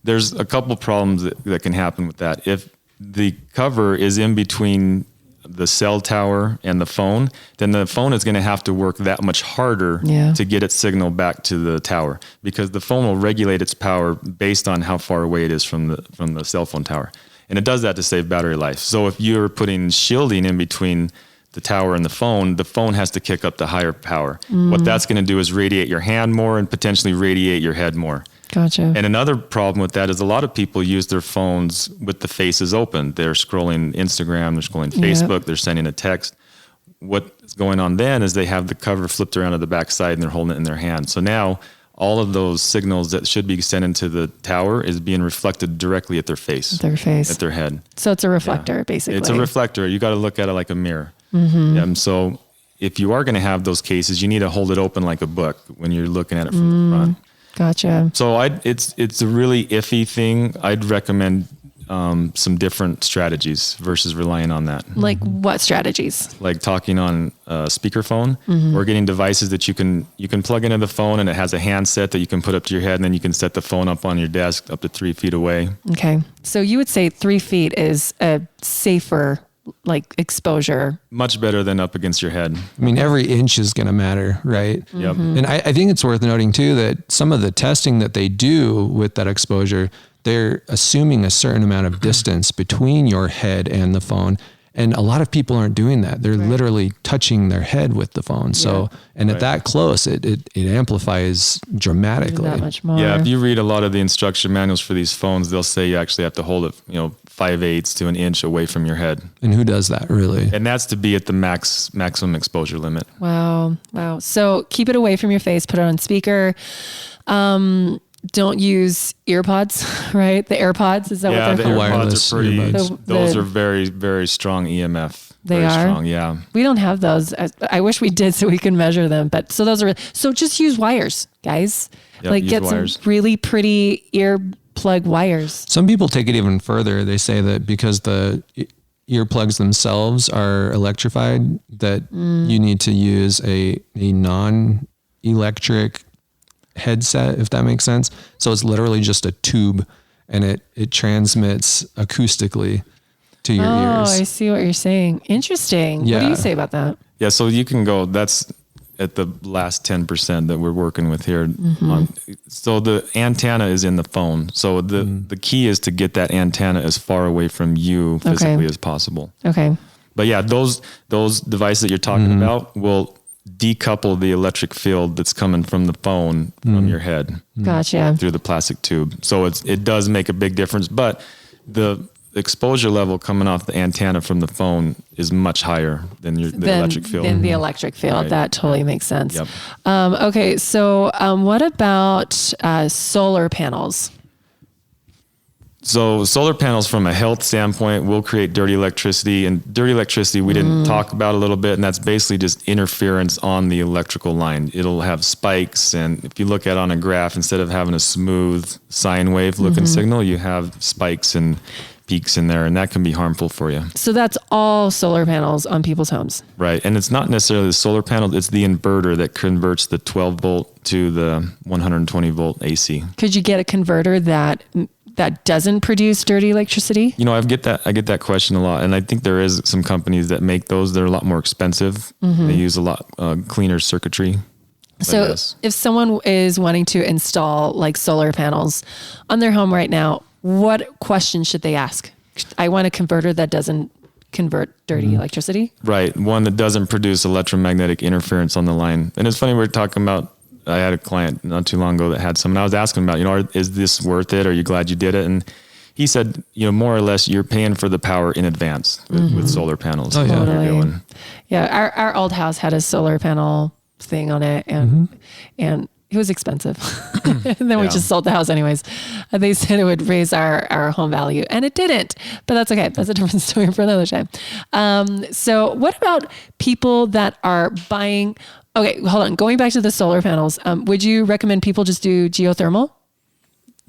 There's a couple problems that can happen with that. If the cover is in between the cell tower and the phone, then the phone is going to have to work that much harder to get its signal back to the tower, because the phone will regulate its power based on how far away it is from the cell phone tower. And it does that to save battery life. So if you're putting shielding in between the tower and the phone has to kick up the higher power. What that's going to do is radiate your hand more and potentially radiate your head more. Gotcha. And another problem with that is a lot of people use their phones with the faces open. They're scrolling Instagram, they're scrolling Facebook, they're sending a text. What's going on then is they have the cover flipped around to the back side and they're holding it in their hand. So now all of those signals that should be sent into the tower is being reflected directly at their face. At their head. So it's a reflector, basically. It's a reflector. You got to look at it like a mirror. So if you are going to have those cases, you need to hold it open like a book when you're looking at it from the front. Gotcha. So it's a really iffy thing. I'd recommend some different strategies versus relying on that. Like what strategies? Like talking on a speakerphone or getting devices that you can plug into the phone, and it has a handset that you can put up to your head, and then you can set the phone up on your desk up to 3 feet away. Okay. So you would say 3 feet is a safer like exposure. Much better than up against your head. I mean, every inch is going to matter, right? Yep. And I think it's worth noting too that some of the testing that they do with that exposure, they're assuming a certain amount of distance between your head and the phone. And a lot of people aren't doing that. They're literally touching their head with the phone. So, and at that close, it amplifies dramatically. Even that much more. Yeah. If you read a lot of the instruction manuals for these phones, they'll say you actually have to hold it, 5/8 to an inch away from your head. And who does that really? And that's to be at the maximum exposure limit. Wow. So keep it away from your face, put it on speaker. Don't use earpods, right? The AirPods, is that what they're called? Yeah, the AirPods are pretty, earbuds. those are very, very strong EMF. They very are? strong, yeah. We don't have those. I wish we did so we can measure them. But so those are, so just use wires, guys. Yep, get wires. some really pretty earplug wires. Some people take it even further. They say that because the earplugs themselves are electrified, that you need to use a non-electric headset, if that makes sense. So it's literally just a tube, and it transmits acoustically to your ears. Oh, I see what you're saying. Interesting. Yeah. What do you say about that? Yeah, so you can go, that's at the last 10% that we're working with here. So the antenna is in the phone. So the key is to get that antenna as far away from you physically as possible. Okay. But yeah, those devices that you're talking about will decouple the electric field that's coming from the phone from your head. Gotcha. Through the plastic tube. So it does make a big difference, but the exposure level coming off the antenna from the phone is much higher than the electric field. Than the electric field. Right. That totally makes sense. Yep. Okay. So what about solar panels? So solar panels from a health standpoint will create dirty electricity, and dirty electricity we didn't talk about a little bit, and that's basically just interference on the electrical line. It'll have spikes, and if you look at it on a graph, instead of having a smooth sine wave looking signal, you have spikes and peaks in there, and that can be harmful for you. So that's all solar panels on people's homes. Right. And it's not necessarily the solar panel, it's the inverter that converts the 12 volt to the 120 volt AC. Could you get a converter that that doesn't produce dirty electricity? I get that question a lot. And I think there is some companies that make those. They're a lot more expensive. They use a lot cleaner circuitry. So if someone is wanting to install like solar panels on their home right now, what questions should they ask? I want a converter that doesn't convert dirty electricity. Right. One that doesn't produce electromagnetic interference on the line. And it's funny, we're talking about, I had a client not too long ago that had some, and I was asking about, is this worth it? Are you glad you did it? And he said, more or less, you're paying for the power in advance with solar panels. Oh, yeah. Totally. Yeah. Our old house had a solar panel thing on it, and it was expensive. And then we just sold the house anyways. They said it would raise our home value, and it didn't, but that's okay. That's a different story for another time. So what about people that are buying, okay, hold on. Going back to the solar panels, would you recommend people just do geothermal?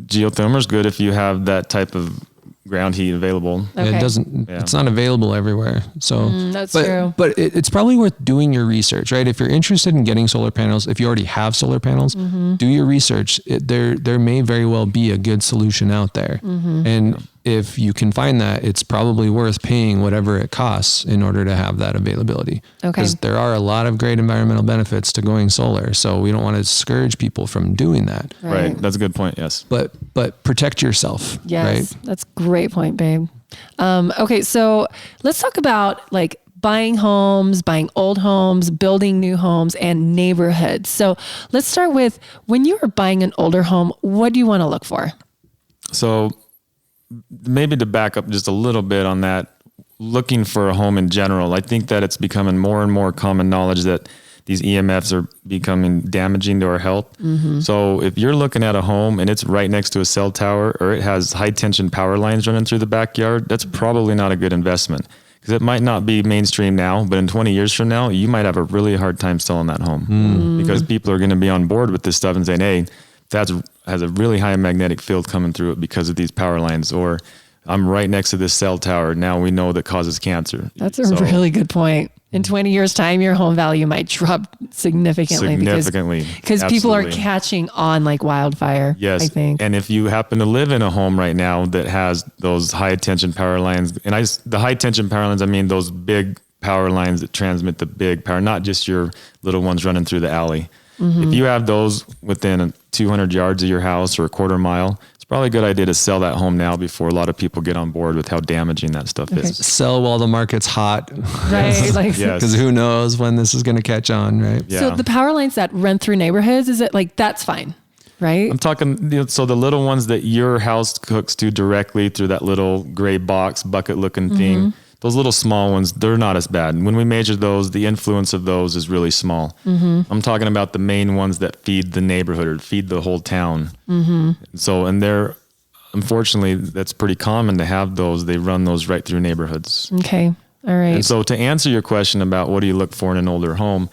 Geothermal is good if you have that type of ground heat available. Okay. It's not available everywhere. So that's true. But it's probably worth doing your research, right? If you're interested in getting solar panels, if you already have solar panels, do your research. There may very well be a good solution out there. And if you can find that, it's probably worth paying whatever it costs in order to have that availability. Okay. Because there are a lot of great environmental benefits to going solar. So we don't want to discourage people from doing that. Right. That's a good point. Yes. But protect yourself. Yes. Right? That's a great point, babe. Okay. So let's talk about like buying homes, buying old homes, building new homes, and neighborhoods. So let's start with, when you are buying an older home, what do you want to look for? So maybe to back up just a little bit on that, looking for a home in general, I think that it's becoming more and more common knowledge that these EMFs are becoming damaging to our health. So if you're looking at a home and it's right next to a cell tower, or it has high tension power lines running through the backyard, that's probably not a good investment, because it might not be mainstream now, but in 20 years from now, you might have a really hard time selling that home because people are going to be on board with this stuff and saying, hey, that has a really high magnetic field coming through it because of these power lines, or I'm right next to this cell tower. Now we know that causes cancer. That's a really good point. In 20 years' time, your home value might drop significantly. Because people are catching on like wildfire. Yes. I think. And if you happen to live in a home right now that has those high tension power lines, and the high tension power lines, I mean those big power lines that transmit the big power, not just your little ones running through the alley. If you have those within 200 yards of your house or a quarter mile, it's probably a good idea to sell that home now before a lot of people get on board with how damaging that stuff is. Sell while the market's hot. Right. Because who knows when this is going to catch on, right? Yeah. So the power lines that run through neighborhoods, is it like, that's fine, right? I'm talking, so the little ones that your house hooks to directly through that little gray box, bucket looking thing, those little small ones, they're not as bad. And when we measure those, the influence of those is really small. I'm talking about the main ones that feed the neighborhood or feed the whole town. So, and they're, unfortunately, that's pretty common to have those. They run those right through neighborhoods. Okay. All right. And so to answer your question about what do you look for in an older home,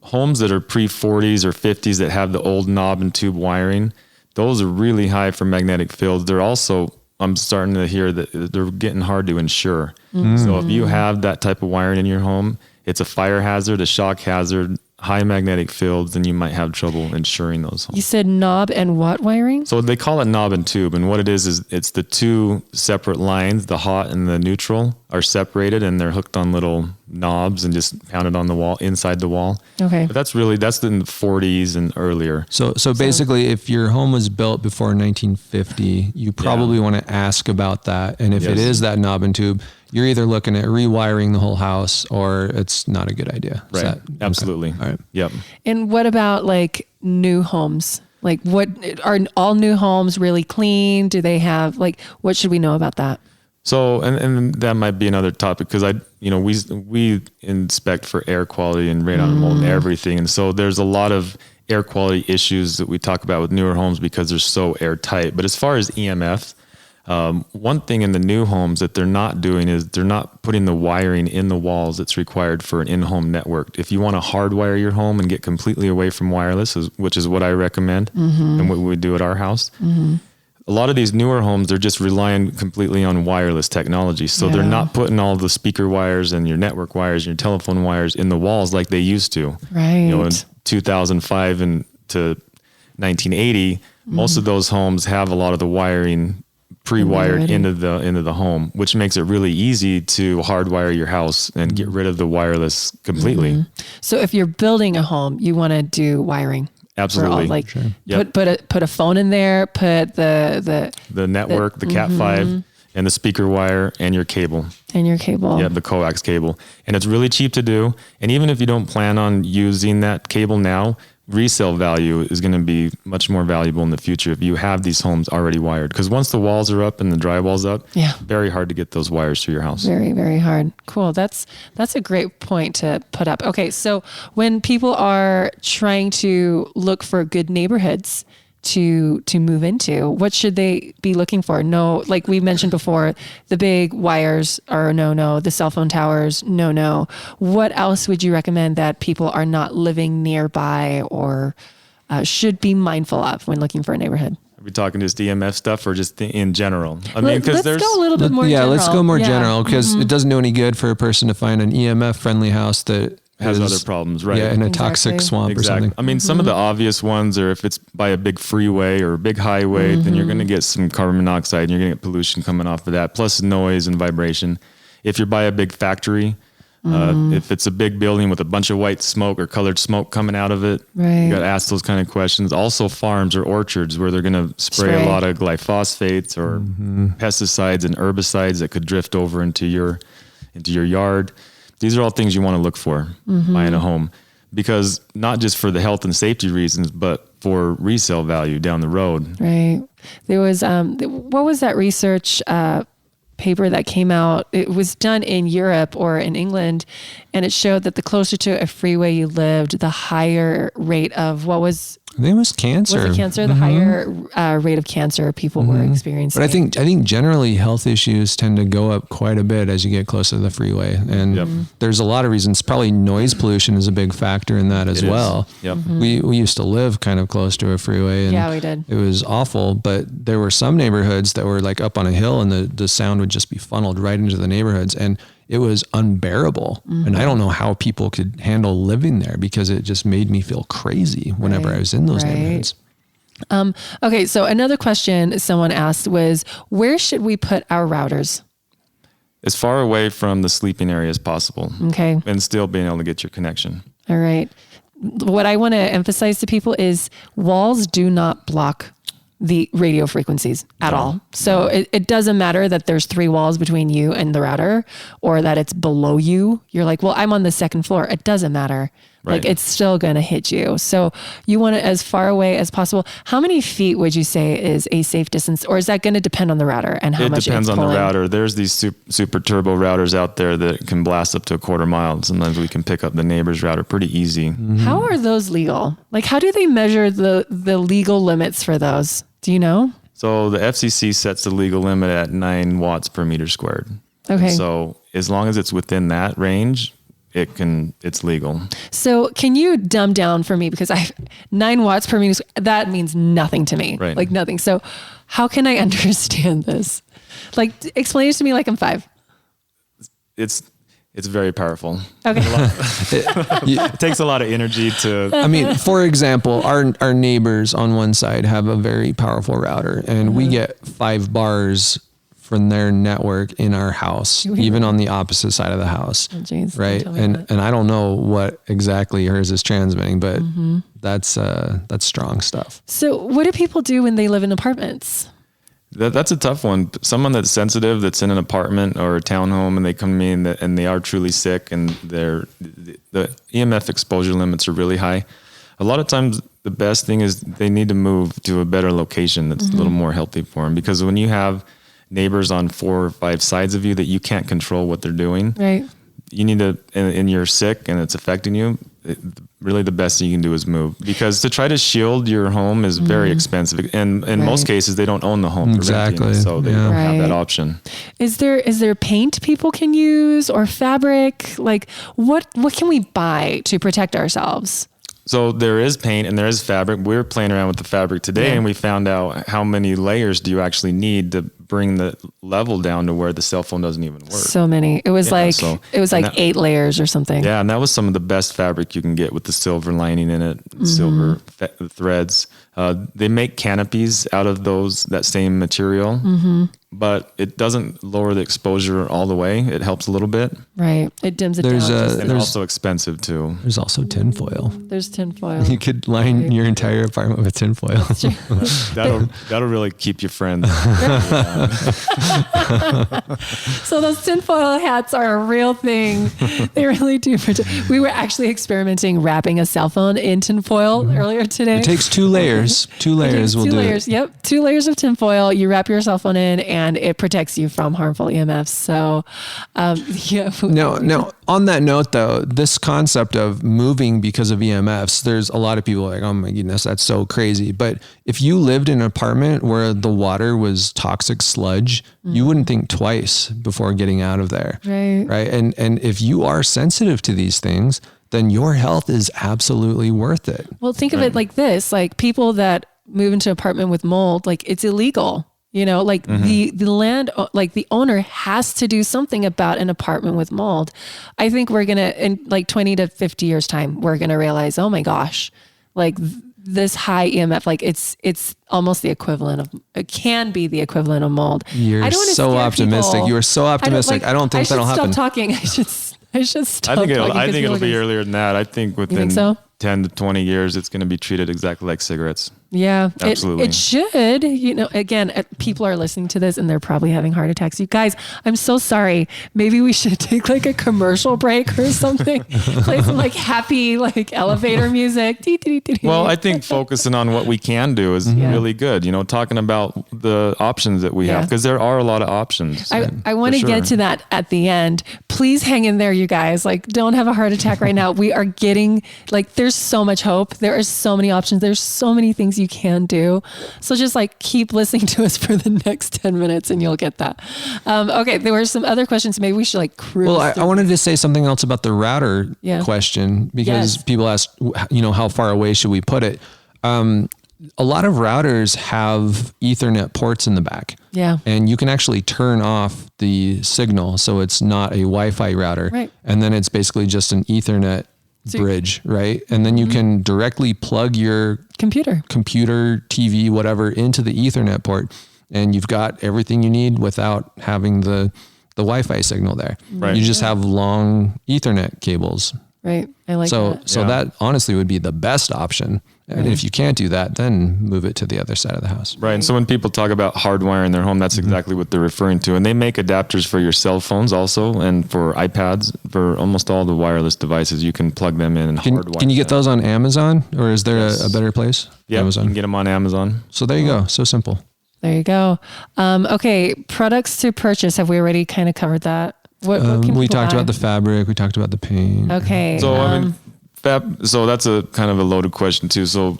homes that are pre-40s or 50s that have the old knob and tube wiring, those are really high for magnetic fields. They're also, I'm starting to hear that they're getting hard to insure. So if you have that type of wiring in your home, it's a fire hazard, a shock hazard, high magnetic fields, then you might have trouble insuring those homes. You said knob and what wiring? So they call it knob and tube. And what it is it's the two separate lines, the hot and the neutral are separated, and they're hooked on little knobs and just pounded on the wall, inside the wall. Okay. But that's in the 40s and earlier. So basically, if your home was built before 1950, you probably want to ask about that. And if it is that knob and tube, you're either looking at rewiring the whole house, or it's not a good idea. Right. Absolutely. Okay. All right. Yep. And what about like new homes? Like, what are all new homes really clean? Do they have, like, what should we know about that? So, and that might be another topic, because we inspect for air quality and radon mold and everything. And so there's a lot of air quality issues that we talk about with newer homes because they're so airtight. But as far as EMFs, one thing in the new homes that they're not doing is they're not putting the wiring in the walls that's required for an in-home network. If you want to hardwire your home and get completely away from wireless, which is what I recommend and what we do at our house, a lot of these newer homes, they're just relying completely on wireless technology. So they're not putting all the speaker wires and your network wires and your telephone wires in the walls like they used to. Right. In 2005 and to 1980, most of those homes have a lot of the wiring pre-wired into the home, which makes it really easy to hardwire your house and get rid of the wireless completely. So if you're building a home, you want to do wiring. Absolutely. Put a phone in there, put the network, the Cat 5 and the speaker wire and your cable. Yeah, the coax cable. And it's really cheap to do. And even if you don't plan on using that cable now, resale value is going to be much more valuable in the future if you have these homes already wired. Because once the walls are up and the drywall's up, very hard to get those wires through your house. Very, very hard. Cool. That's a great point to put up. Okay, so when people are trying to look for good neighborhoods to move into, what should they be looking for? No, like we mentioned before, the big wires are no, the cell phone towers, no. What else would you recommend that people are not living nearby or should be mindful of when looking for a neighborhood? Are we talking just EMF stuff or just in general? I mean, because let's go a little bit more general. Let's go more general, because it doesn't do any good for a person to find an EMF friendly house that has other problems, right? Yeah, in a toxic swamp or something. I mean, some of the obvious ones are if it's by a big freeway or a big highway, then you're going to get some carbon monoxide and you're going to get pollution coming off of that, plus noise and vibration. If you're by a big factory, if it's a big building with a bunch of white smoke or colored smoke coming out of it, you got to ask those kind of questions. Also farms or orchards where they're going to spray a lot of glyphosates or pesticides and herbicides that could drift over into your yard. These are all things you want to look for buying a home, because not just for the health and safety reasons, but for resale value down the road. Right. There was, what was that research paper that came out? It was done in Europe or in England, and it showed that the closer to a freeway you lived, the higher rate of I think it was cancer. Was it cancer? The higher rate of cancer people were experiencing. But I think generally health issues tend to go up quite a bit as you get closer to the freeway. And there's a lot of reasons. Probably noise pollution is a big factor in that as well. We used to live kind of close to a freeway. And we did. It was awful, but there were some neighborhoods that were like up on a hill and the sound would just be funneled right into the neighborhoods. And it was unbearable. And I don't know how people could handle living there, because it just made me feel crazy whenever I was in those neighborhoods. Okay. So another question someone asked was, where should we put our routers? As far away from the sleeping area as possible. Okay. And still being able to get your connection. All right. What I want to emphasize to people is walls do not block the radio frequencies at all. So it doesn't matter that there's 3 walls between you and the router, or that it's below you. You're like, well, I'm on the 2nd floor. It doesn't matter. Like it's still going to hit you. So you want it as far away as possible. How many feet would you say is a safe distance, or is that going to depend on the router and how much it's pulling? It depends on the router. There's these super turbo routers out there that can blast up to a quarter mile. Sometimes we can pick up the neighbor's router pretty easy. How are those legal? Like, how do they measure the legal limits for those? Do you know? So the FCC sets the legal limit at 9 watts per meter squared. Okay. And so as long as it's within that range, it's legal. So can you dumb down for me, because 9 watts per meter, that means nothing to me, like nothing. So how can I understand this? Like, explain it to me like I'm 5. It's very powerful. Okay. It takes a lot of energy to... I mean, for example, our neighbors on one side have a very powerful router, and we get 5 bars from their network in our house, even on the opposite side of the house. Oh, geez, right. And I don't know what exactly hers is transmitting, but that's strong stuff. So what do people do when they live in apartments? That's a tough one. Someone that's sensitive, that's in an apartment or a townhome, and they come to me and they are truly sick, and the EMF exposure limits are really high. A lot of times the best thing is they need to move to a better location that's a little more healthy for them, because when you have neighbors on 4 or 5 sides of you that you can't control what they're doing, you need to, and you're sick and it's affecting you, really the best thing you can do is move, because to try to shield your home is very expensive. And in most cases, they don't own the home. Exactly. So they don't have that option. Is there paint people can use, or fabric? Like what can we buy to protect ourselves? So there is paint and there is fabric. We were playing around with the fabric today, and we found out how many layers do you actually need to bring the level down to where the cell phone doesn't even work. So many. It was like 8 layers or something. Yeah, and that was some of the best fabric you can get with the silver lining in it, silver threads. They make canopies out of that same material, but it doesn't lower the exposure all the way. It helps a little bit. Right. It dims it down. And they're also expensive too. There's also tinfoil. There's tinfoil. You could line your entire apartment with tinfoil. That'll really keep you friends. So those tinfoil hats are a real thing. They really do protect. We were actually experimenting wrapping a cell phone in tinfoil earlier today. It takes 2 layers. 2 layers will do it. Yep. 2 layers of tinfoil. You wrap your cell phone in and it protects you from harmful EMFs. So, yeah. No. On that note though, this concept of moving because of EMFs, there's a lot of people like, oh my goodness, that's so crazy. But if you lived in an apartment where the water was toxic sludge, you wouldn't think twice before getting out of there. Right. And if you are sensitive to these things, then your health is absolutely worth it. Well, think of it like this, like people that move into an apartment with mold, like it's illegal, like the land, like the owner has to do something about an apartment with mold. I think we're going to, in like 20 to 50 years time, we're going to realize, oh my gosh, like this high EMF, like it's almost the equivalent of, it can be the equivalent of mold. You're so optimistic. People. You are so optimistic. I don't think that'll happen. I should stop talking. I should stop talking. I think it'll be earlier than that. I think within 10 to 20 years, it's going to be treated exactly like cigarettes. Yeah, absolutely. It should. Again, people are listening to this and they're probably having heart attacks. You guys, I'm so sorry. Maybe we should take like a commercial break or something. Play some like happy like elevator music. Well, I think focusing on what we can do is really good. Talking about the options that we have, because there are a lot of options. I want to get to that at the end. Please hang in there, you guys. Like, don't have a heart attack right now. We are getting like, there's so much hope. There are so many options. There's so many things you can do. So just like keep listening to us for the next 10 minutes and you'll get that. Okay. There were some other questions. Maybe we should like cruise. Well, I wanted to say something else about the router question, because people ask, how far away should we put it? A lot of routers have Ethernet ports in the back. Yeah. And you can actually turn off the signal. So it's not a Wi-Fi router. Right. And then it's basically just an Ethernet bridge, right? And then you can directly plug your computer, TV, whatever, into the Ethernet port, and you've got everything you need without having the Wi-Fi signal there. Right. You just have long Ethernet cables. Right. I like that. So that honestly would be the best option. And if you can't do that, then move it to the other side of the house. Right. And so when people talk about hardwiring their home, that's exactly what they're referring to. And they make adapters for your cell phones also, and for iPads, for almost all the wireless devices. You can plug them in and hardwire. Can you get those on Amazon, or is there a better place? Yeah, Amazon. You can get them on Amazon. So there you go. So simple. There you go. Okay. Products to purchase. Have we already kind of covered that? What can we talked about the fabric. We talked about the paint. Okay. So so that's a kind of a loaded question too. So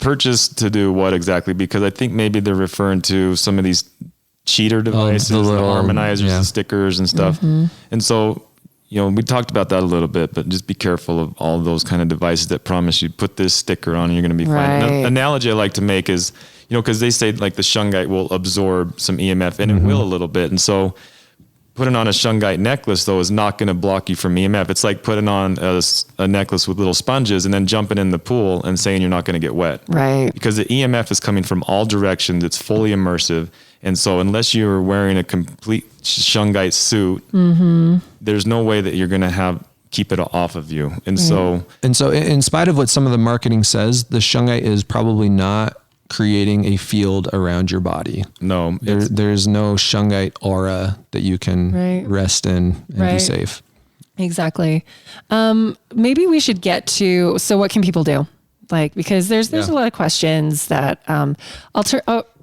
purchase to do what exactly? Because I think maybe they're referring to some of these cheater devices, the harmonizers, the stickers and stuff. And so, we talked about that a little bit, but just be careful of all those kind of devices that promise you put this sticker on and you're going to be fine. An analogy I like to make is, because they say like the shungite will absorb some EMF, and it will a little bit. And so putting on a shungite necklace, though, is not going to block you from EMF. It's like putting on a necklace with little sponges and then jumping in the pool and saying you're not going to get wet. Right. Because the EMF is coming from all directions. It's fully immersive. And so unless you're wearing a complete shungite suit, there's no way that you're going to keep it off of you. And so in spite of what some of the marketing says, the shungite is probably not creating a field around your body. No, there's no shungite aura that you can rest in and be safe. Exactly. Maybe we should get to, so what can people do? Like, because there's a lot of questions that,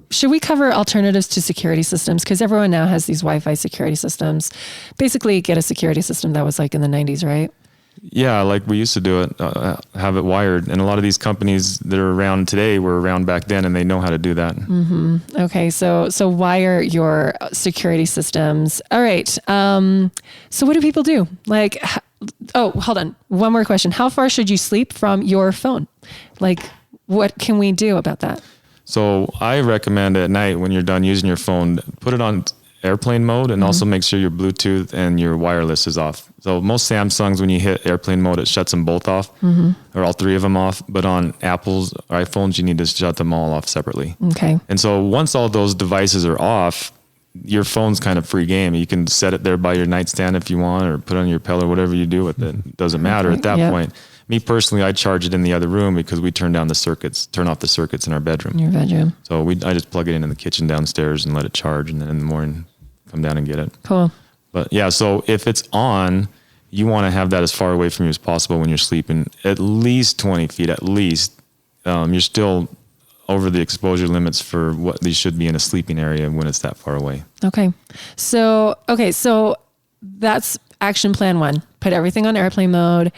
should we cover alternatives to security systems? Because everyone now has these Wi-Fi security systems. Basically get a security system that was like in the 90s, right? Yeah, like we used to do it, have it wired. And a lot of these companies that are around today were around back then, and they know how to do that. Okay, so wire your security systems. All right. So what do people do? Like, hold on. One more question. How far should you sleep from your phone? Like, what can we do about that? So I recommend at night when you're done using your phone, put it on airplane mode, and also make sure your Bluetooth and your wireless is off. So most Samsungs, when you hit airplane mode, it shuts them both off, or all three of them off. But on Apple's or iPhones, you need to shut them all off separately. Okay. And so once all those devices are off, your phone's kind of free game. You can set it there by your nightstand if you want, or put it on your pillow, whatever you do with it. It doesn't matter at that point. Me personally, I charge it in the other room because we turn off the circuits in our bedroom. In your bedroom. So I just plug it in the kitchen downstairs and let it charge, and then in the morning come down and get it. Cool. But yeah, so if it's on, you want to have that as far away from you as possible when you're sleeping, at least 20 feet, at least. You're still over the exposure limits for what these should be in a sleeping area when it's that far away. Okay. So that's action plan 1. Put everything on airplane mode.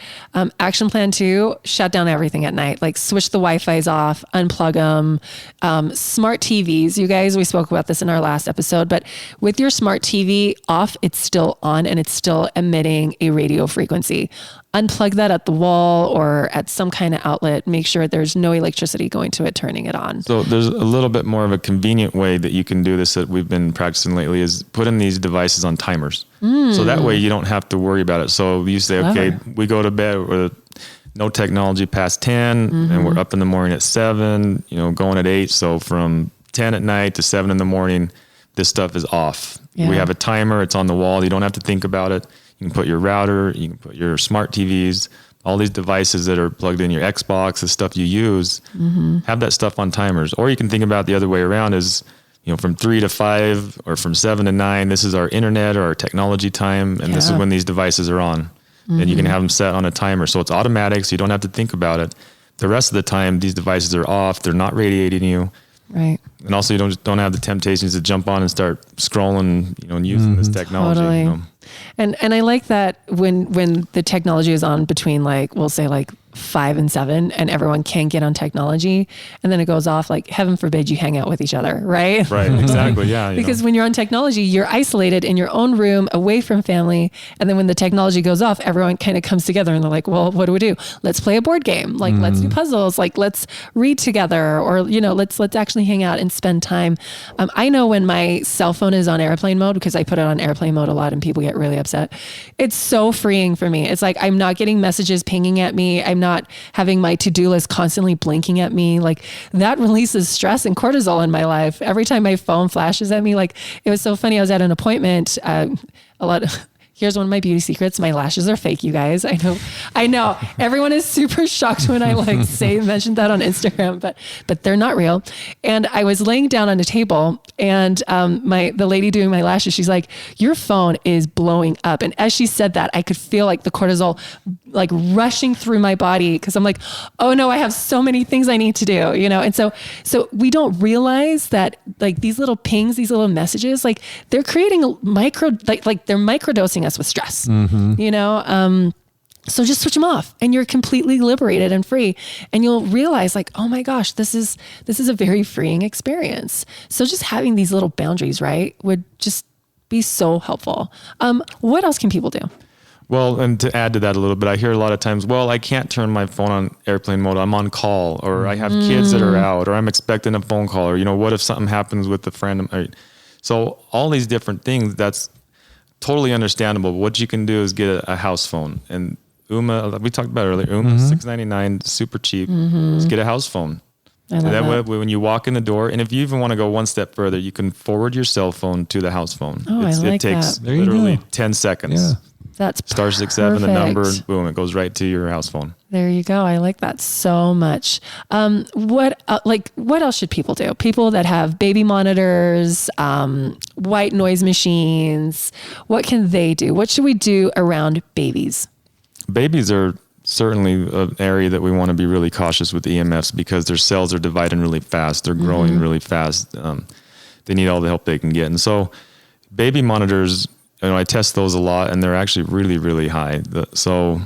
Action plan 2, shut down everything at night. Like switch the Wi-Fi's off, unplug them. Smart TVs, you guys, we spoke about this in our last episode, but with your smart TV off, it's still on and it's still emitting a radio frequency. Unplug that at the wall or at some kind of outlet. Make sure there's no electricity going to it, turning it on. So there's a little bit more of a convenient way that you can do this that we've been practicing lately is putting these devices on timers. So that way you don't have to worry about it. So you say, okay, we go to bed with no technology past 10 and we're up in the morning at 7, going at 8. So from 10 at night to 7 in the morning, this stuff is off. Yeah. We have a timer. It's on the wall. You don't have to think about it. You can put your router, you can put your smart TVs, all these devices that are plugged in, your Xbox, the stuff you use, have that stuff on timers. Or you can think about the other way around is, from 3 to 5 or from 7 to 9, this is our internet or our technology time. And this is when these devices are on. And you can have them set on a timer. So it's automatic, so you don't have to think about it. The rest of the time, these devices are off. They're not radiating you. Right. And also you don't have the temptations to jump on and start scrolling, and using this technology. Totally. And I like that when the technology is on between we'll say 5 and 7 and everyone can get on technology and then it goes off, heaven forbid you hang out with each other, right? Right, exactly. Yeah. Because when you're on technology, you're isolated in your own room away from family. And then when the technology goes off, everyone kind of comes together and they're like, well, what do we do? Let's play a board game. Let's do puzzles. Let's read together or, let's actually hang out and spend time. I know when my cell phone is on airplane mode, because I put it on airplane mode a lot and people get really upset. It's so freeing for me. It's I'm not getting messages pinging at me. I'm not having my to-do list constantly blinking at me. That releases stress and cortisol in my life. Every time my phone flashes at me, it was so funny. I was at an appointment, here's one of my beauty secrets. My lashes are fake, you guys. I know. Everyone is super shocked when I mention that on Instagram, but they're not real. And I was laying down on a table and the lady doing my lashes, she's like, your phone is blowing up. And as she said that, I could feel the cortisol rushing through my body because I'm like, oh no, I have so many things I need to do, And so we don't realize that these little pings, these little messages, they're creating a they're microdosing us with stress, so just switch them off and you're completely liberated and free. And you'll realize oh my gosh, this is a very freeing experience. So just having these little boundaries, right, would just be so helpful. What else can people do? Well, and to add to that a little bit, I hear a lot of times, well, I can't turn my phone on airplane mode. I'm on call, or I have kids that are out, or I'm expecting a phone call, or, what if something happens with a friend? So all these different things, that's totally understandable. What you can do is get a house phone. And Uma, we talked about it earlier, Uma, $6.99, super cheap. Just get a house phone. And that way, when you walk in the door, and if you even want to go one step further, you can forward your cell phone to the house phone. Oh, it takes literally 10 seconds. Yeah. That's star 67, the number, boom, it goes right to your house phone. There you go. I like that so much. What else should people do? People that have baby monitors, white noise machines, what can they do? What should we do around babies? Babies are certainly an area that we want to be really cautious with EMFs because their cells are dividing really fast. They're growing really fast. They need all the help they can get. And so baby monitors, I test those a lot and they're actually really, really high. So,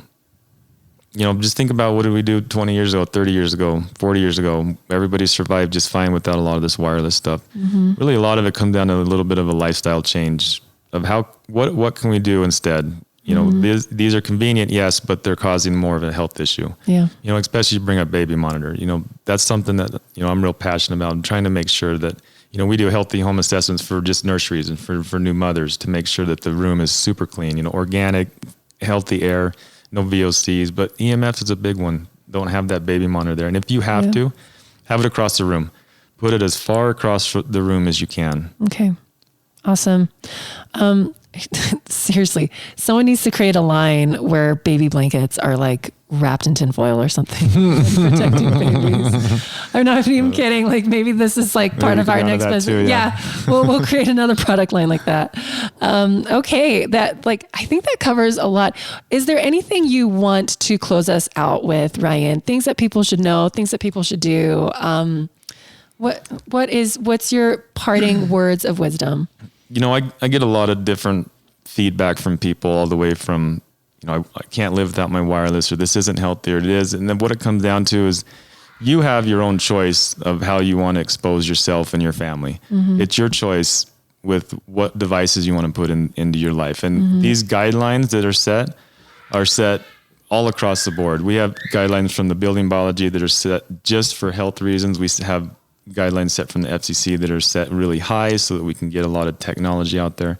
just think about what did we do 20 years ago, 30 years ago, 40 years ago. Everybody survived just fine without a lot of this wireless stuff. Really, a lot of it comes down to a little bit of a lifestyle change of what can we do instead? These are convenient, yes, but they're causing more of a health issue. Yeah. Especially bring up baby monitor. That's something that, I'm real passionate about. I'm trying to make sure that, we do healthy home assessments for just nurseries and for new mothers to make sure that the room is super clean, organic, healthy air, no VOCs, but EMFs is a big one. Don't have that baby monitor there. And if you have to, have it across the room. Put it as far across the room as you can. Okay. Awesome. Seriously, someone needs to create a line where baby blankets are like wrapped in tinfoil or something, protecting babies. I'm not even kidding. Like maybe this is like part of our next business. Yeah. We'll create another product line like that. Okay. I think that covers a lot. Is there anything you want to close us out with, Ryan? Things that people should know, things that people should do. What's your parting words of wisdom? I get a lot of different feedback from people, all the way from, I can't live without my wireless, or this isn't healthy, or it is. And then what it comes down to is you have your own choice of how you want to expose yourself and your family. Mm-hmm. It's your choice with what devices you want to put into your life. And these guidelines that are set all across the board. We have guidelines from the building biology that are set just for health reasons. We have guidelines set from the FCC that are set really high so that we can get a lot of technology out there.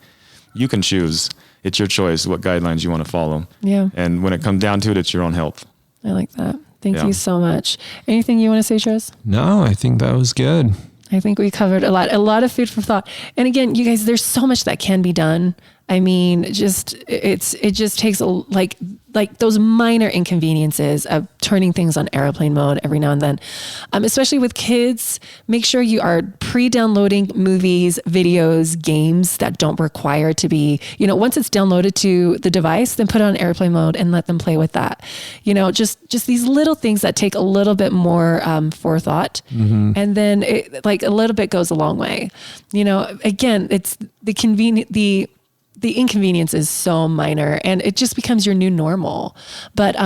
You can choose. It's your choice what guidelines you want to follow. Yeah. And when it comes down to it, it's your own health. I like that. Thank you so much. Anything you want to say, Trez? No, I think that was good. I think we covered a lot of food for thought. And again, you guys, there's so much that can be done. I mean, it just takes like those minor inconveniences of turning things on airplane mode every now and then. Especially with kids, make sure you are pre-downloading movies, videos, games that don't require to be, once it's downloaded to the device, then put it on airplane mode and let them play with that. Just these little things that take a little bit more forethought. Mm-hmm. And then a little bit goes a long way. Again, it's the inconvenience is so minor and it just becomes your new normal. But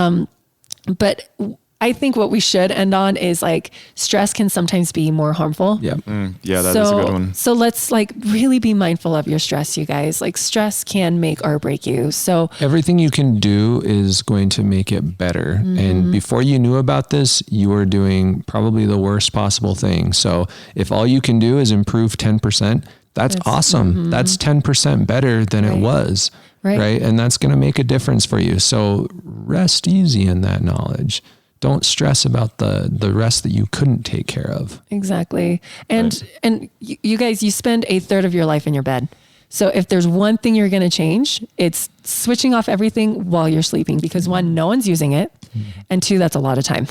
I think what we should end on is like stress can sometimes be more harmful. Yeah. That is a good one. So let's really be mindful of your stress, you guys. Like stress can make or break you. So everything you can do is going to make it better. Mm-hmm. And before you knew about this, you were doing probably the worst possible thing. So if all you can do is improve 10%, that's awesome. Mm-hmm. That's 10% better than it was. Right. And that's going to make a difference for you. So rest easy in that knowledge. Don't stress about the rest that you couldn't take care of. Exactly. And you guys, you spend a third of your life in your bed. So if there's one thing you're going to change, it's switching off everything while you're sleeping, because one, no one's using it. And two, that's a lot of time.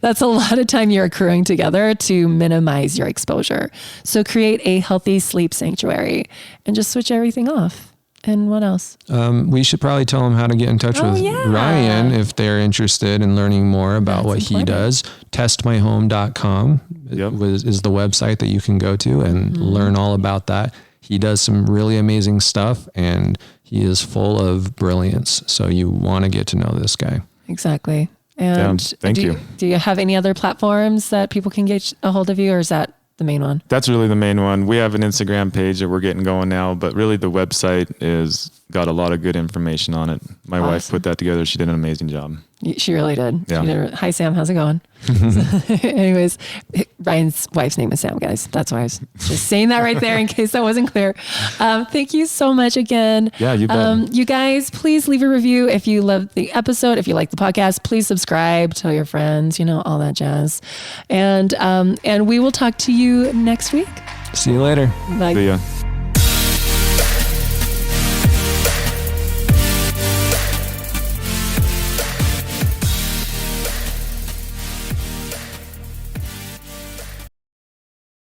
That's a lot of time you're accruing together to minimize your exposure. So create a healthy sleep sanctuary and just switch everything off. And what else? We should probably tell them how to get in touch with Ryan if they're interested in learning more about what he does. Testmyhome.com is the website that you can go to and learn all about that. He does some really amazing stuff and he is full of brilliance. So you want to get to know this guy. Exactly. And thank you. Do you have any other platforms that people can get a hold of you, or is that the main one? That's really the main one. We have an Instagram page that we're getting going now, but really the website is got a lot of good information on it. My wife put that together. She did an amazing job. She really did. Yeah. Hi, Sam. How's it going? Anyways, Ryan's wife's name is Sam, guys. That's why I was just saying that right there in case that wasn't clear. Thank you so much again. Yeah, you bet. You guys, please leave a review if you loved the episode. If you like the podcast, please subscribe, tell your friends, all that jazz. And we will talk to you next week. See you later. Bye. See ya.